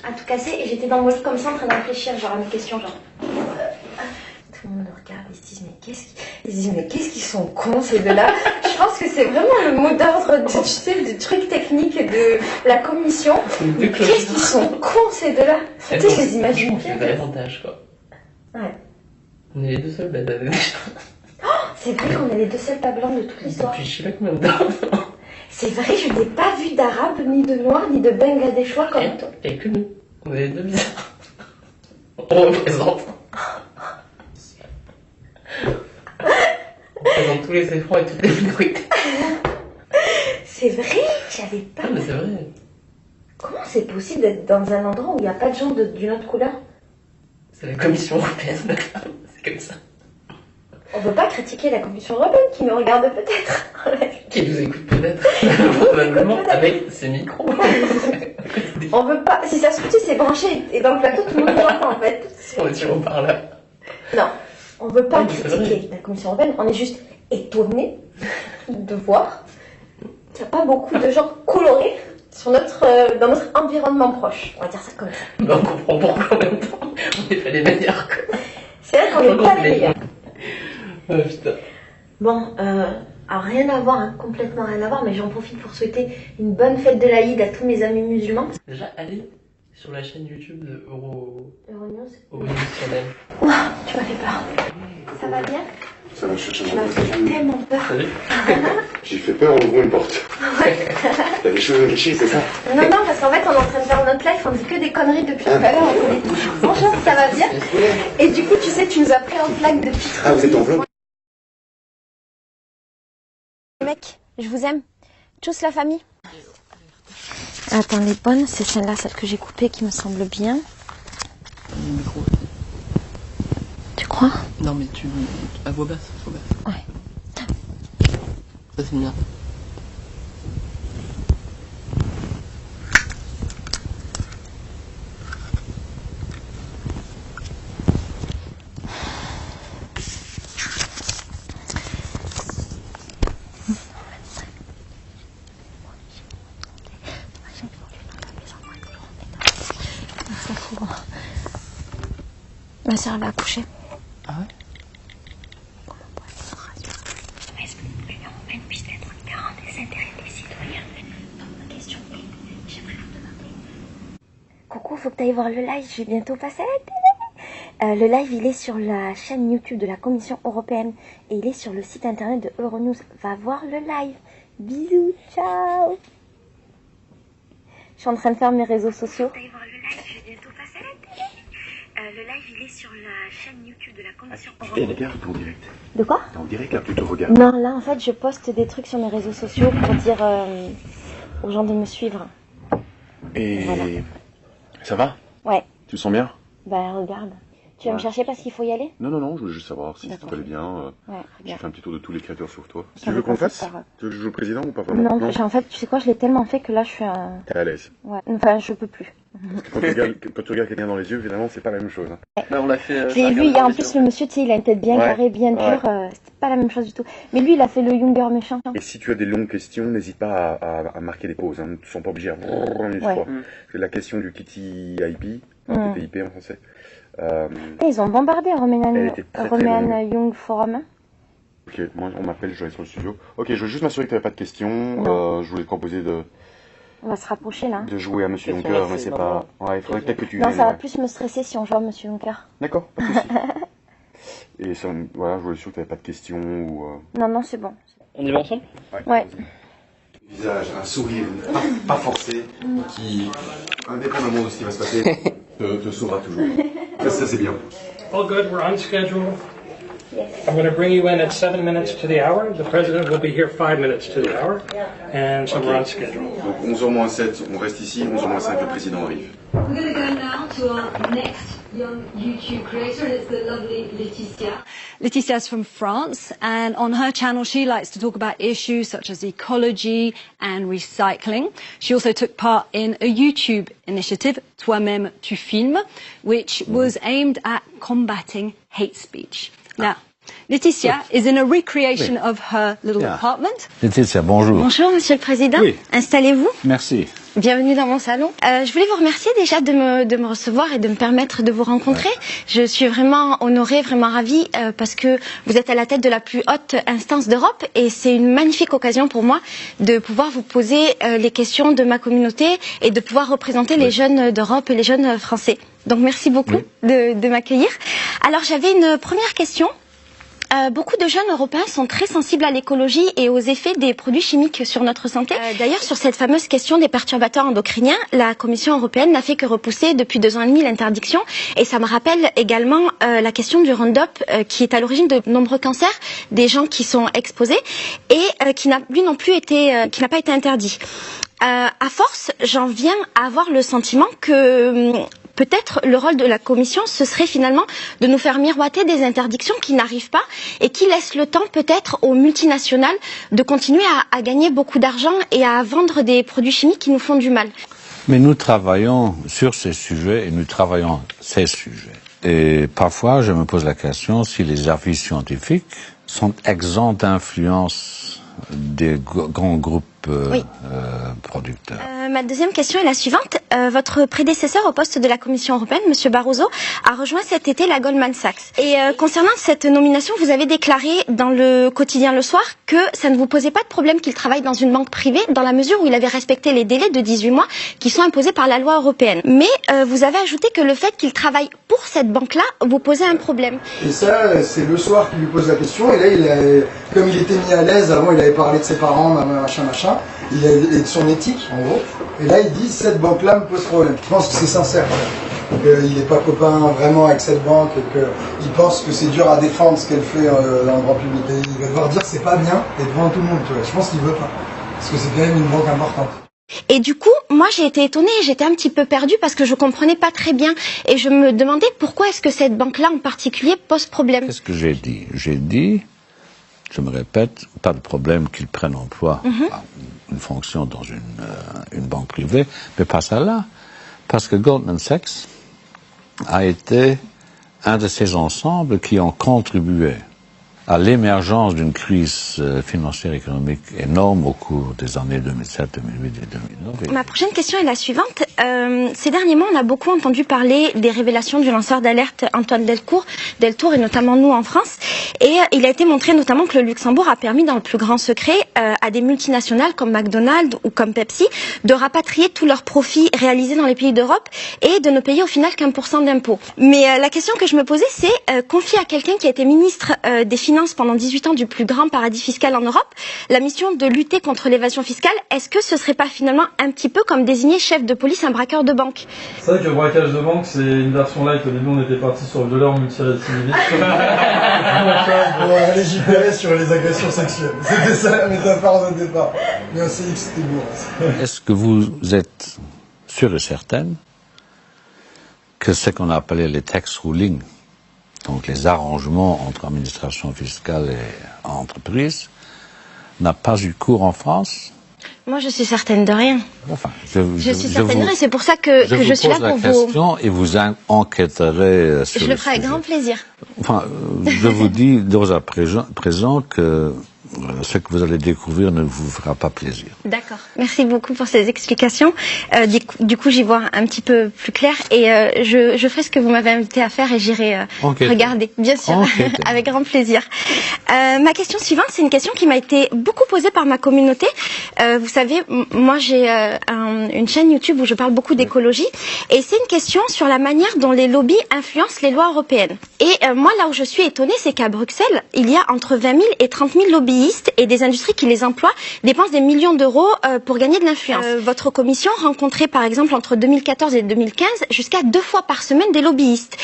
Speaker 5: à tout casser, et j'étais dans mon lit comme ça en train de réfléchir, genre à mes questions, genre... Tout le monde me regarde, ils se disent, mais qu'est-ce qu'ils sont cons ces deux-là. Je pense que c'est vraiment le mot d'ordre, tu sais, du truc technique de la commission. Qu'est-ce qu'ils sont cons ces deux-là. Tu sais, je les imagine.
Speaker 1: C'est des avantages, quoi.
Speaker 5: Ouais.
Speaker 1: On est les deux seuls bêtes.
Speaker 5: C'est vrai qu'on est les deux seuls pas blancs de toute l'histoire.
Speaker 1: Depuis je sais pas combien de temps.
Speaker 5: C'est vrai, je n'ai pas vu d'arabe, ni de noir, ni de bangladeshois comme toi.
Speaker 1: Et que nous, on est les deux bizarres. On représente. On représente tous les effronts et toutes les minorités.
Speaker 5: C'est vrai, j'avais pas...
Speaker 1: Non mais c'est vrai.
Speaker 5: Comment c'est possible d'être dans un endroit où il n'y a pas de gens d'une autre couleur?
Speaker 1: C'est la Commission européenne, c'est comme ça.
Speaker 5: On peut pas critiquer la Commission européenne qui nous regarde peut-être.
Speaker 1: Qui nous écoute peut-être. Probablement avec ses micros.
Speaker 5: On veut pas. Si ça se trouve, c'est branché et dans le plateau tout le monde voit en fait.
Speaker 1: On est sur au parleur.
Speaker 5: Non, on veut pas critiquer la Commission européenne. On est juste étonné de voir qu'il n'y a pas beaucoup de gens colorés sur dans notre environnement proche. On va dire ça comme ça.
Speaker 1: Mais on comprend pourquoi en même temps. On n'est pas les meilleurs.
Speaker 5: C'est vrai qu'on n'est pas les meilleurs.
Speaker 1: Oh putain.
Speaker 5: Bon, alors rien à voir, hein, complètement rien à voir, mais j'en profite pour souhaiter une bonne fête de l'Aïd à tous mes amis musulmans.
Speaker 1: Déjà, allez sur la chaîne YouTube de
Speaker 5: Euronews.
Speaker 1: Euronews Channel.
Speaker 5: Ouah, tu m'as fait peur. Ça va bien?
Speaker 7: Ça va, je cherche un
Speaker 5: Tu m'as fait tellement peur.
Speaker 1: Salut.
Speaker 7: J'ai fait peur en ouvrant une porte. T'as des choses à réfléchir, c'est ça?
Speaker 5: Non, parce qu'en fait, on est en train de faire notre live, on dit que des conneries depuis tout à l'heure. Bonjour, ça va bien? Et du coup, tu sais, tu nous as pris en flag depuis trop.
Speaker 7: Ah, vous êtes en vlog?
Speaker 5: Mec, je vous aime. Tchuss la famille. Attends, les bonnes, c'est celle-là, celle que j'ai coupée qui me semble bien.
Speaker 1: Le micro.
Speaker 5: Tu crois?
Speaker 1: Non, mais tu. À voix basse.
Speaker 5: Ouais.
Speaker 1: Ça, c'est bien.
Speaker 5: Ma soeur elle va accoucher.
Speaker 1: Ah ouais?
Speaker 5: Comment pourrait-on rassurer? Est-ce que l'Union européenne puisse être garant des intérêts des citoyens? Donc ma question est, j'aimerais vous demander. Coucou, faut que tu ailles voir le live, je vais bientôt passer à la télé. Le live il est sur la chaîne YouTube de la Commission européenne et il est sur le site internet de Euronews. Va voir le live. Bisous, ciao. Je suis en train de faire mes réseaux sociaux. Faut que tu ailles voir le live, je vais bientôt passer à la télé. Le live il est sur la chaîne YouTube de la Commission
Speaker 7: Tu te regardes en direct.
Speaker 5: De quoi?
Speaker 7: T'es en direct là, tu te regardes.
Speaker 5: Non, là en fait je poste des trucs sur mes réseaux sociaux pour dire aux gens de me suivre.
Speaker 7: Et
Speaker 5: voilà.
Speaker 7: Ça va?
Speaker 5: Ouais.
Speaker 7: Tu te sens bien?
Speaker 5: Bah regarde. Tu vas me chercher parce qu'il faut y aller?
Speaker 7: Non, je voulais juste savoir si tu allais bien.
Speaker 5: Ouais,
Speaker 7: J'ai fait un petit tour de tous les créateurs sur toi.
Speaker 5: Ça
Speaker 7: Tu veux
Speaker 5: va
Speaker 7: qu'on le
Speaker 5: passer
Speaker 7: fasse?
Speaker 5: par-
Speaker 7: Tu veux que je joue le président ou pas vraiment?
Speaker 5: Non, en fait, tu sais quoi, je l'ai tellement fait que là je suis
Speaker 7: T'es à l'aise.
Speaker 5: Ouais, enfin je peux plus.
Speaker 7: Quand tu regardes quelqu'un dans les yeux, évidemment, c'est pas la même chose. Hein.
Speaker 1: Là, on l'a fait.
Speaker 5: Et lui, en plus le monsieur, tu sais, il a une tête bien
Speaker 7: Ouais.
Speaker 5: carrée, bien dure, c'est pas la même chose du tout. Mais lui, il a fait le Younger méchant.
Speaker 7: Et si tu as des longues questions, n'hésite pas à marquer des pauses. Hein. Ne sont pas obligés à une
Speaker 5: Ouais.
Speaker 7: fois. C'est la question du Kitty IP, TTIP en français.
Speaker 5: Ils ont bombardé
Speaker 7: Elle était très, très
Speaker 5: Romanian Young Forum.
Speaker 7: Ok, moi on m'appelle, je vais aller sur le studio. Ok, je veux juste m'assurer que tu n'avais pas de questions. Je voulais te proposer
Speaker 5: On va se rapprocher là.
Speaker 7: de jouer à Monsieur Juncker, mais c'est pas. Ouais, il faudrait peut-être que tu.
Speaker 5: Non,
Speaker 7: viennes,
Speaker 5: ça va
Speaker 7: ouais.
Speaker 5: plus me stresser si on joue à Monsieur Juncker.
Speaker 7: D'accord, pas de souci. Et ça, voilà, je voulais être sûr que tu n'avais pas de questions ou.
Speaker 5: Non, c'est bon.
Speaker 1: On y va ensemble?
Speaker 5: Ouais.
Speaker 7: Visage, un sourire, pas forcé, qui, indépendamment de ce qui va se passer, te sauvera toujours. Ça c'est bien.
Speaker 4: All good. We're on schedule. I'm going to bring you in at 7 minutes to the hour. The president will be here 5 minutes to the hour. And so we're on schedule.
Speaker 7: Donc 11h moins 7, on reste ici, 11h moins 5, le président arrive.
Speaker 10: We're going to go now to our next young YouTube creator, and it's the lovely Laetitia.
Speaker 6: Laetitia's from France, and on her channel she likes to talk about issues such as ecology and recycling. She also took part in a YouTube initiative, Toi-même tu filmes, which was aimed at combating hate speech. Now, Laetitia is in a recreation of her little apartment.
Speaker 14: Laetitia, bonjour.
Speaker 5: Bonjour, Monsieur le Président.
Speaker 14: Oui.
Speaker 5: Installez-vous.
Speaker 14: Merci.
Speaker 5: Bienvenue dans mon salon. Je voulais vous remercier déjà de me recevoir et de me permettre de vous rencontrer. Je suis vraiment honorée, vraiment ravie parce que vous êtes à la tête de la plus haute instance d'Europe et c'est une magnifique occasion pour moi de pouvoir vous poser les questions de ma communauté et de pouvoir représenter les jeunes d'Europe et les jeunes français. Donc merci beaucoup de m'accueillir. Alors j'avais une première question. Beaucoup de jeunes européens sont très sensibles à l'écologie et aux effets des produits chimiques sur notre santé. D'ailleurs, sur cette fameuse question des perturbateurs endocriniens, la Commission européenne n'a fait que repousser depuis 2 ans et demi l'interdiction. Et ça me rappelle également la question du Roundup, qui est à l'origine de nombreux cancers des gens qui sont exposés et qui n'a lui non plus été, qui n'a pas été interdit. À force, j'en viens à avoir le sentiment que peut-être le rôle de la Commission, ce serait finalement de nous faire miroiter des interdictions qui n'arrivent pas et qui laissent le temps peut-être aux multinationales de continuer à gagner beaucoup d'argent et à vendre des produits chimiques qui nous font du mal.
Speaker 14: Mais nous travaillons sur ces sujets et nous travaillons ces sujets. Et parfois, je me pose la question si les avis scientifiques sont exempts d'influence des grands groupes producteurs.
Speaker 5: Ma deuxième question est la suivante. Votre prédécesseur au poste de la Commission européenne, Monsieur Barroso, a rejoint cet été la Goldman Sachs. Et concernant cette nomination, vous avez déclaré dans le quotidien Le Soir que ça ne vous posait pas de problème qu'il travaille dans une banque privée dans la mesure où il avait respecté les délais de 18 mois qui sont imposés par la loi européenne. Mais vous avez ajouté que le fait qu'il travaille pour cette banque-là vous posait un problème.
Speaker 12: Et ça, c'est Le Soir qui lui pose la question. Et là, comme il était mis à l'aise, avant il avait parlé de ses parents, machin, et de son éthique, en gros. Et là, il dit, cette banque-là me pose problème. Je pense que c'est sincère. Il n'est pas copain vraiment avec cette banque et qu'il pense que c'est dur à défendre ce qu'elle fait dans le grand public. Et il va devoir dire c'est pas bien et devant tout le monde. Tu vois. Je pense qu'il veut pas. Parce que c'est quand même une banque importante.
Speaker 5: Et du coup, moi j'ai été étonnée, j'étais un petit peu perdue parce que je comprenais pas très bien. Et je me demandais pourquoi est-ce que cette banque-là en particulier pose problème.
Speaker 14: Qu'est-ce que j'ai dit? J'ai dit, je me répète, pas de problème qu'ils prennent emploi. Une fonction dans une banque privée, mais pas celle-là. Parce que Goldman Sachs a été un de ces ensembles qui ont contribué à l'émergence d'une crise financière et économique énorme au cours des années 2007, 2008 et 2009.
Speaker 5: Ma prochaine question est la suivante. Ces derniers mois, on a beaucoup entendu parler des révélations du lanceur d'alerte Antoine Deltour, et notamment nous en France. Et il a été montré notamment que le Luxembourg a permis dans le plus grand secret à des multinationales comme McDonald's ou comme Pepsi de rapatrier tous leurs profits réalisés dans les pays d'Europe et de ne payer au final qu'1% d'impôts. Mais la question que je me posais, c'est confier à quelqu'un qui a été ministre des Finances finance pendant 18 ans du plus grand paradis fiscal en Europe, la mission de lutter contre l'évasion fiscale, est-ce que ce serait pas finalement un petit peu comme désigner chef de police un braqueur de banque?
Speaker 13: C'est vrai que le braquage de banque, c'est une version light. Au début, on était parti sur le violeur multirécidiviste.
Speaker 12: On va légiférer sur les agressions sexuelles. C'était ça la métaphore de départ. Mais on s'est dit que c'était beau.
Speaker 14: Est-ce que vous êtes sûr et certaine que ce qu'on a appelé les tax rulings, donc les arrangements entre administration fiscale et entreprise, n'a pas eu cours en France?
Speaker 5: Moi, je suis certaine de rien.
Speaker 14: Enfin,
Speaker 5: je suis certaine de rien, c'est pour ça que je suis là pour vous...
Speaker 14: Je vous pose la question et vous enquêterez sur
Speaker 5: Je le ferai avec grand plaisir.
Speaker 14: Enfin, je vous dis d'ores à présent que ce que vous allez découvrir ne vous fera pas plaisir.
Speaker 5: D'accord. Merci beaucoup pour ces explications. Du coup, j'y vois un petit peu plus clair et je ferai ce que vous m'avez invité à faire et j'irai regarder, bien sûr, avec grand plaisir. Ma question suivante, c'est une question qui m'a été beaucoup posée par ma communauté. Vous savez, moi j'ai une chaîne YouTube où je parle beaucoup d'écologie et c'est une question sur la manière dont les lobbies influencent les lois européennes. Et moi, là où je suis étonnée, c'est qu'à Bruxelles, il y a entre 20 000 et 30 000 lobbyistes et des industries qui les emploient dépensent des millions d'euros pour gagner de l'influence. Votre commission rencontrait par exemple entre 2014 et 2015 jusqu'à 2 fois par semaine des lobbyistes.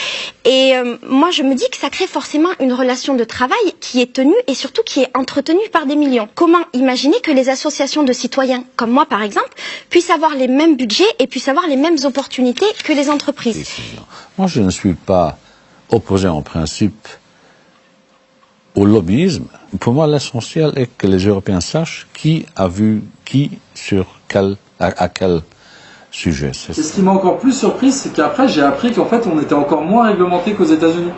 Speaker 5: Et moi je me dis que ça crée forcément une relation de travail qui est tenue et surtout qui est entretenue par des millions. Comment imaginer que les associations de citoyens comme moi par exemple puissent avoir les mêmes budgets et puissent avoir les mêmes opportunités que les entreprises?
Speaker 14: Moi je ne suis pas opposé en principe au lobbyisme. Pour moi, l'essentiel est que les Européens sachent qui a vu qui sur à quel sujet.
Speaker 13: Et ce qui m'a encore plus surpris, c'est qu'après, j'ai appris qu'en fait, on était encore moins réglementé qu'aux États-Unis.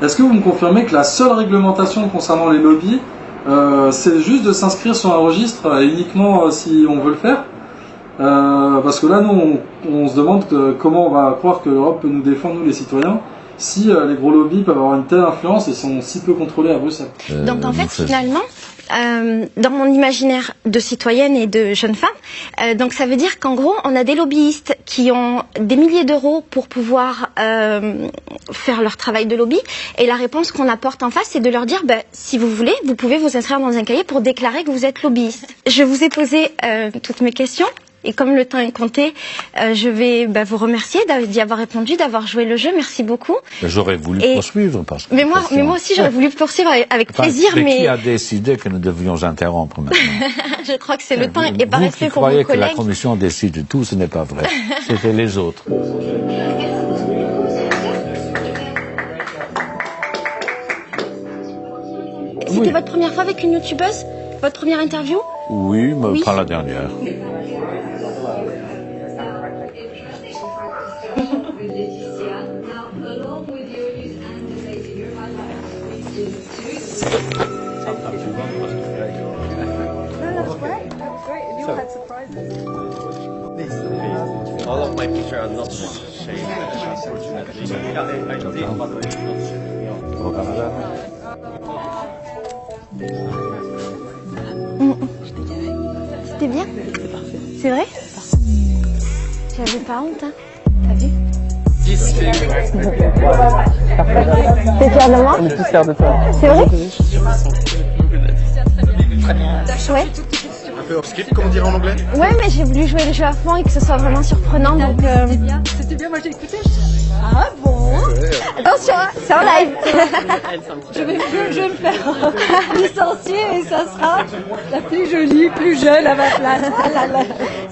Speaker 13: Est-ce que vous me confirmez que la seule réglementation concernant les lobbies, c'est juste de s'inscrire sur un registre uniquement si on veut le faire? Parce que là, nous, on se demande comment on va croire que l'Europe peut nous défendre, nous les citoyens, si les gros lobbies peuvent avoir une telle influence et sont si peu contrôlés à Bruxelles.
Speaker 5: Donc en fait, finalement, dans mon imaginaire de citoyenne et de jeune femme, donc ça veut dire qu'en gros, on a des lobbyistes qui ont des milliers d'euros pour pouvoir faire leur travail de lobby. Et la réponse qu'on apporte en face, c'est de leur dire, si vous voulez, vous pouvez vous inscrire dans un cahier pour déclarer que vous êtes lobbyiste. Je vous ai posé toutes mes questions. Et comme le temps est compté, je vais vous remercier d'y avoir répondu, d'avoir joué le jeu. Merci beaucoup.
Speaker 14: J'aurais voulu poursuivre parce que.
Speaker 5: Mais moi aussi, j'aurais voulu poursuivre avec plaisir. Mais
Speaker 14: qui a décidé que nous devions interrompre maintenant?
Speaker 5: Je crois que c'est le temps et par respect pour vos collègues.
Speaker 14: Vous croyez que la Commission décide de tout, ce n'est pas vrai. C'était les autres.
Speaker 5: C'était votre première fois avec une youtubeuse? Votre première interview?
Speaker 14: Oui, mais pas la dernière.
Speaker 20: All of my pictures are not shaped, unfortunately. I did,
Speaker 5: C'était bien? C'est vrai? J'avais pas honte, hein? T'as vu? T'es fier de moi?
Speaker 1: On est tous fiers de toi.
Speaker 5: C'est vrai? Ouais.
Speaker 7: Un peu off-script, comme on dirait en anglais?
Speaker 5: Ouais, mais j'ai voulu jouer le jeu à fond et que ce soit vraiment surprenant, donc...
Speaker 6: C'était bien, moi j'ai écouté.
Speaker 5: Ah bon? Attention, c'est en live.
Speaker 6: Je vais me faire licencier et ça sera la plus jolie, plus jeune à ma place.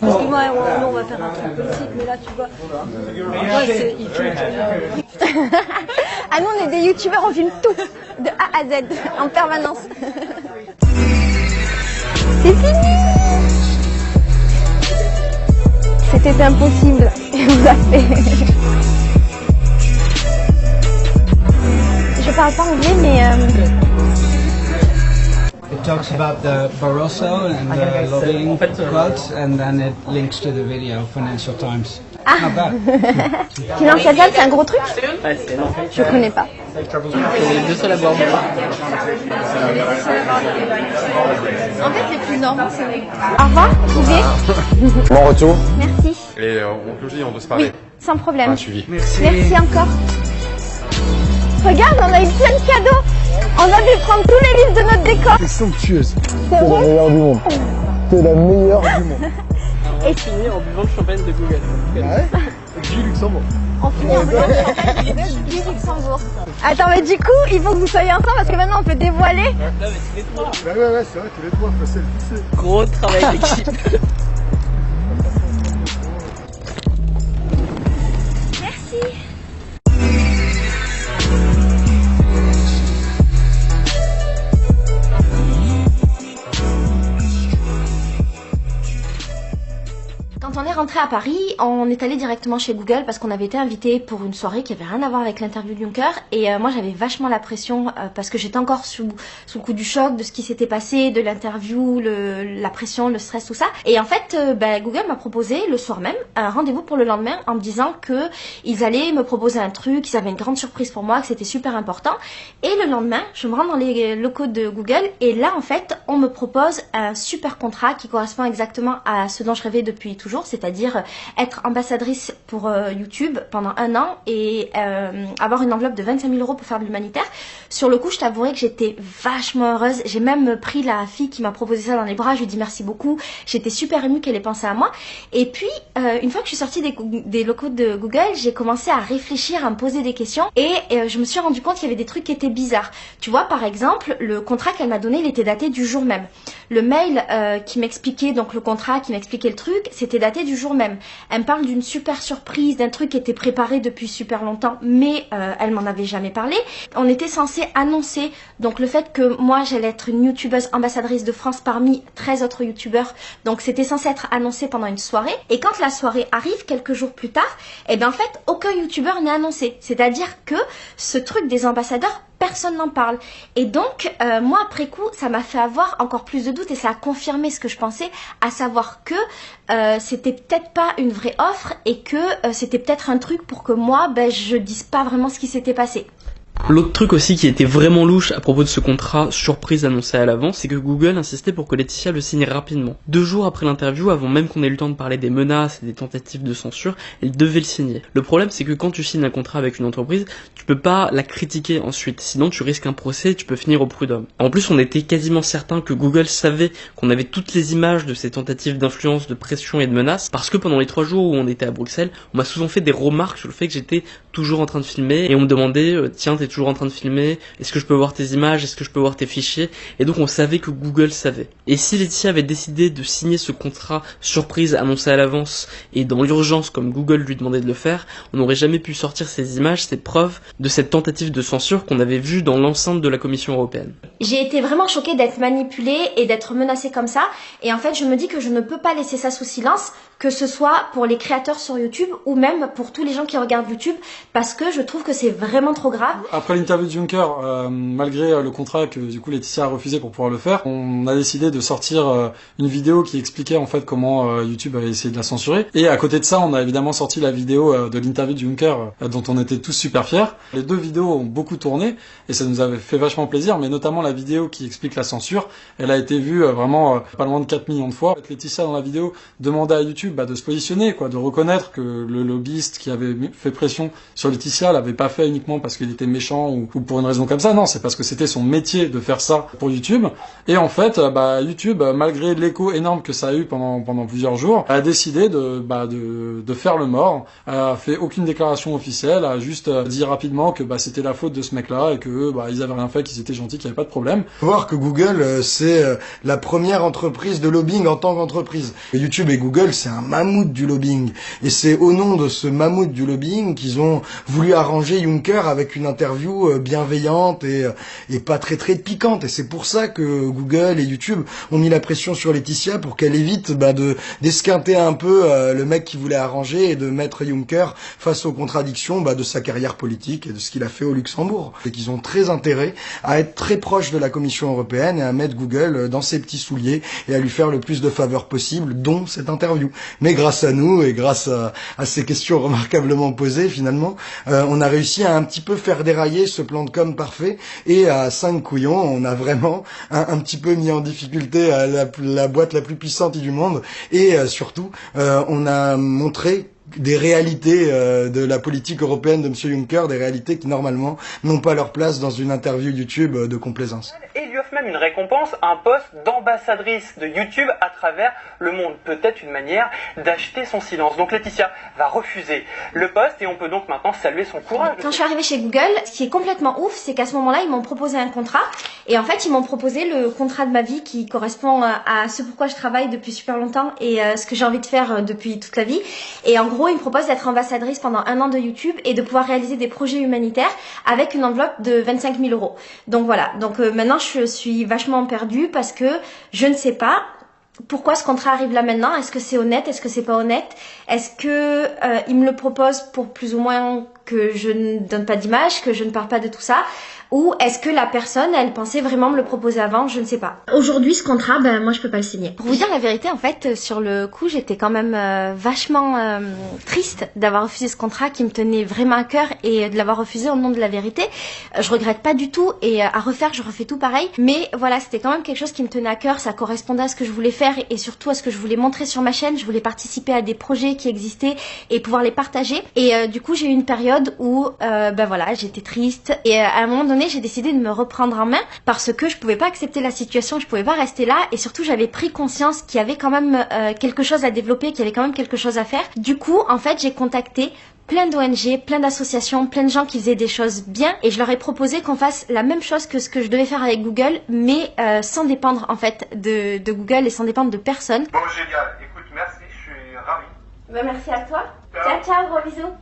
Speaker 6: Parce que moi, on va faire un truc politique, mais là tu vois, moi c'est YouTube.
Speaker 5: Ah, nous on est des youtubeurs, on filme tout, de A à Z, en permanence. C'est fini! C'était impossible, et on l'a fait. Je parle pas anglais, mais...
Speaker 11: It talks about the Barroso and the lobbying quotes, and then it links to the video, Financial Times.
Speaker 5: Ah.
Speaker 11: Not bad.
Speaker 5: Financial, c'est un gros truc?
Speaker 1: Ouais, c'est énorme.
Speaker 5: Je connais pas.
Speaker 1: C'est les deux seuls à boire.
Speaker 5: En fait, les plus normaux, c'est... Au revoir, j'y vais.
Speaker 7: Bon retour.
Speaker 5: Merci.
Speaker 7: Et on te dit, on doit se parler.
Speaker 5: Oui, sans problème.
Speaker 7: Un suivi.
Speaker 5: Merci encore. Regarde, on a eu plein de cadeaux.
Speaker 3: On a dû prendre tous les livres de notre décor.
Speaker 12: T'es somptueuse.
Speaker 3: C'est
Speaker 12: T'es la
Speaker 3: vrai
Speaker 12: meilleure du monde. T'es la meilleure du monde.
Speaker 1: Et finir en buvant le champagne de Google.
Speaker 12: Du Luxembourg.
Speaker 3: On finit en buvant le champagne de Google du Luxembourg. Attends, mais du coup, il faut que vous soyez ensemble parce que maintenant on peut dévoiler.
Speaker 1: Non, mais tous les trois.
Speaker 12: Bah ouais, c'est vrai, tous les trois, faut se le pousser.
Speaker 1: Gros travail d'équipe.
Speaker 3: Merci.
Speaker 5: Quand on est rentré à Paris, on est allé directement chez Google parce qu'on avait été invité pour une soirée qui avait rien à voir avec l'interview de Juncker. Et moi, j'avais vachement la pression parce que j'étais encore sous le coup du choc de ce qui s'était passé, de l'interview, la pression, le stress, tout ça. Et en fait, Google m'a proposé le soir même un rendez-vous pour le lendemain en me disant que ils allaient me proposer un truc, qu'ils avaient une grande surprise pour moi, que c'était super important. Et le lendemain, je me rends dans les locaux de Google et là, en fait, on me propose un super contrat qui correspond exactement à ce dont je rêvais depuis toujours, c'est-à-dire être ambassadrice pour YouTube pendant 1 an et avoir une enveloppe de 25 000 € pour faire de l'humanitaire. Sur le coup, je t'avouerai que j'étais vachement heureuse. J'ai même pris la fille qui m'a proposé ça dans les bras. Je lui ai dit merci beaucoup. J'étais super émue qu'elle ait pensé à moi. Et puis, une fois que je suis sortie des locaux de Google, j'ai commencé à réfléchir, à me poser des questions et je me suis rendu compte qu'il y avait des trucs qui étaient bizarres. Tu vois, par exemple, le contrat qu'elle m'a donné, il était daté du jour même. Le mail qui m'expliquait, donc le contrat qui m'expliquait le truc, c'était daté du jour même. Elle me parle d'une super surprise, d'un truc qui était préparé depuis super longtemps, mais elle m'en avait jamais parlé. On était censé annoncer donc le fait que moi j'allais être une youtubeuse ambassadrice de France parmi 13 autres youtubeurs. Donc c'était censé être annoncé pendant une soirée. Et quand la soirée arrive quelques jours plus tard, en fait aucun youtubeur n'est annoncé. C'est-à-dire que ce truc des ambassadeurs, personne n'en parle. Et donc, moi, après coup, ça m'a fait avoir encore plus de doutes et ça a confirmé ce que je pensais, à savoir que c'était peut-être pas une vraie offre et que c'était peut-être un truc pour que moi, je dise pas vraiment ce qui s'était passé.
Speaker 16: L'autre truc aussi qui était vraiment louche à propos de ce contrat surprise annoncé à l'avance, c'est que Google insistait pour que Laetitia le signe rapidement. 2 jours après l'interview, avant même qu'on ait eu le temps de parler des menaces et des tentatives de censure, elle devait le signer. Le problème, c'est que quand tu signes un contrat avec une entreprise, tu peux pas la critiquer ensuite, sinon tu risques un procès et tu peux finir au prud'homme. En plus, on était quasiment certain que Google savait qu'on avait toutes les images de ces tentatives d'influence, de pression et de menaces, parce que pendant les 3 jours où on était à Bruxelles, on m'a souvent fait des remarques sur le fait que j'étais toujours en train de filmer et on me demandait tiens, t'es toujours en train de filmer, est-ce que je peux voir tes images, est-ce que je peux voir tes fichiers, et donc on savait que Google savait. Et si Laetitia avait décidé de signer ce contrat surprise annoncé à l'avance et dans l'urgence comme Google lui demandait de le faire, on n'aurait jamais pu sortir ces images, ces preuves de cette tentative de censure qu'on avait vue dans l'enceinte de la Commission européenne.
Speaker 5: J'ai été vraiment choquée d'être manipulée et d'être menacée comme ça, et en fait je me dis que je ne peux pas laisser ça sous silence, que ce soit pour les créateurs sur YouTube ou même pour tous les gens qui regardent YouTube, parce que je trouve que c'est vraiment trop grave.
Speaker 13: Après l'interview de Juncker, malgré le contrat que du coup Laetitia a refusé pour pouvoir le faire, on a décidé de sortir une vidéo qui expliquait en fait comment YouTube avait essayé de la censurer. Et à côté de ça, on a évidemment sorti la vidéo de l'interview de Juncker dont on était tous super fiers. Les 2 vidéos ont beaucoup tourné et ça nous avait fait vachement plaisir, mais notamment la vidéo qui explique la censure, elle a été vue vraiment pas loin de 4 millions de fois. Laetitia dans la vidéo demandait à YouTube de se positionner, de reconnaître que le lobbyiste qui avait fait pression sur Laetitia l'avait pas fait uniquement parce qu'il était méchant ou pour une raison comme ça, non, c'est parce que c'était son métier de faire ça pour YouTube. Et en fait, YouTube, malgré l'écho énorme que ça a eu pendant plusieurs jours, a décidé de faire le mort, a fait aucune déclaration officielle, a juste dit rapidement que c'était la faute de ce mec-là et que ils avaient rien fait, qu'ils étaient gentils, qu'il n'y avait pas de problème.
Speaker 12: Faut voir que Google, c'est la première entreprise de lobbying en tant qu'entreprise. YouTube et Google, c'est un mammouth du lobbying. Et c'est au nom de ce mammouth du lobbying qu'ils ont voulu arranger Juncker avec une interview bienveillante et pas très piquante. Et c'est pour ça que Google et YouTube ont mis la pression sur Laetitia pour qu'elle évite d'esquinter un peu le mec qui voulait arranger et de mettre Juncker face aux contradictions de sa carrière politique et de ce qu'il a fait au Luxembourg. Et qu'ils ont très intérêt à être très proches de la Commission européenne et à mettre Google dans ses petits souliers et à lui faire le plus de faveurs possible, dont cette interview. Mais grâce à nous et grâce à ces questions remarquablement posées, finalement, on a réussi à un petit peu faire dérailler ce plan de com parfait et à 5 couillons, on a vraiment un petit peu mis en difficulté la boîte la plus puissante du monde et surtout, on a montré des réalités de la politique européenne de Monsieur Juncker, des réalités qui normalement n'ont pas leur place dans une interview YouTube de complaisance.
Speaker 15: Et lui offre même une récompense, un poste d'ambassadrice de YouTube à travers le monde. Peut-être une manière d'acheter son silence. Donc Laetitia va refuser le poste et on peut donc maintenant saluer son courage.
Speaker 5: Quand je suis arrivée chez Google, ce qui est complètement ouf, c'est qu'à ce moment-là, ils m'ont proposé un contrat. Et en fait, ils m'ont proposé le contrat de ma vie qui correspond à ce pourquoi je travaille depuis super longtemps et ce que j'ai envie de faire depuis toute la vie. Et en gros, ils me proposent d'être ambassadrice pendant 1 an de YouTube et de pouvoir réaliser des projets humanitaires avec une enveloppe de 25 000 €. Donc voilà. Donc maintenant, je suis vachement perdue parce que je ne sais pas pourquoi ce contrat arrive là maintenant. Est-ce que c'est honnête? Est-ce que c'est pas honnête? Est-ce que il me le propose pour plus ou moins que je ne donne pas d'image, que je ne parle pas de tout ça? Ou est-ce que la personne, elle pensait vraiment me le proposer avant? Je ne sais pas. Aujourd'hui, ce contrat, moi, je peux pas le signer. Pour vous dire la vérité, en fait, sur le coup, j'étais quand même vachement triste d'avoir refusé ce contrat qui me tenait vraiment à cœur et de l'avoir refusé au nom de la vérité. Je regrette pas du tout et à refaire, je refais tout pareil. Mais voilà, c'était quand même quelque chose qui me tenait à cœur. Ça correspondait à ce que je voulais faire et surtout à ce que je voulais montrer sur ma chaîne. Je voulais participer à des projets qui existaient et pouvoir les partager. Et du coup, j'ai eu une période où, voilà, j'étais triste et à un moment donné, j'ai décidé de me reprendre en main parce que je pouvais pas accepter la situation, je pouvais pas rester là et surtout j'avais pris conscience qu'il y avait quand même quelque chose à développer, qu'il y avait quand même quelque chose à faire. Du coup, en fait, j'ai contacté plein d'ONG, plein d'associations, plein de gens qui faisaient des choses bien et je leur ai proposé qu'on fasse la même chose que ce que je devais faire avec Google mais sans dépendre en fait de Google et sans dépendre de personne.
Speaker 15: Bon, génial. Écoute, merci, je suis ravi.
Speaker 5: Merci à toi. Ciao, gros bisous.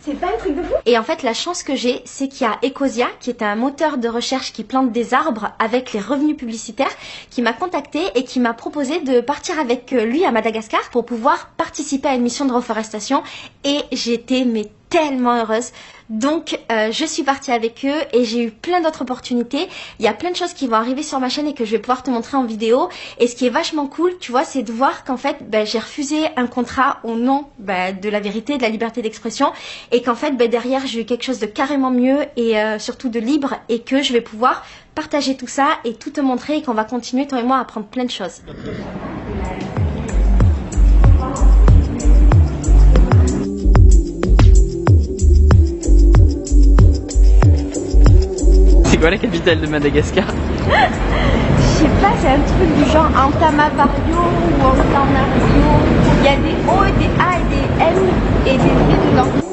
Speaker 5: C'est pas un truc de fou. Et en fait, la chance que j'ai, c'est qu'il y a Ecosia, qui est un moteur de recherche qui plante des arbres avec les revenus publicitaires, qui m'a contacté et qui m'a proposé de partir avec lui à Madagascar pour pouvoir participer à une mission de reforestation. Et j'étais tellement heureuse. Donc je suis partie avec eux et j'ai eu plein d'autres opportunités. Il y a plein de choses qui vont arriver sur ma chaîne et que je vais pouvoir te montrer en vidéo. Et ce qui est vachement cool, tu vois, c'est de voir qu'en fait j'ai refusé un contrat au nom de la vérité, de la liberté d'expression et qu'en fait derrière j'ai eu quelque chose de carrément mieux et surtout de libre et que je vais pouvoir partager tout ça et tout te montrer et qu'on va continuer toi et moi à apprendre plein de choses.
Speaker 16: C'est quoi la capitale de Madagascar?
Speaker 5: Je sais pas, c'est un truc du genre Antananarivo ou Antananarivo. Il y a des O, des A et des M et des V dedans.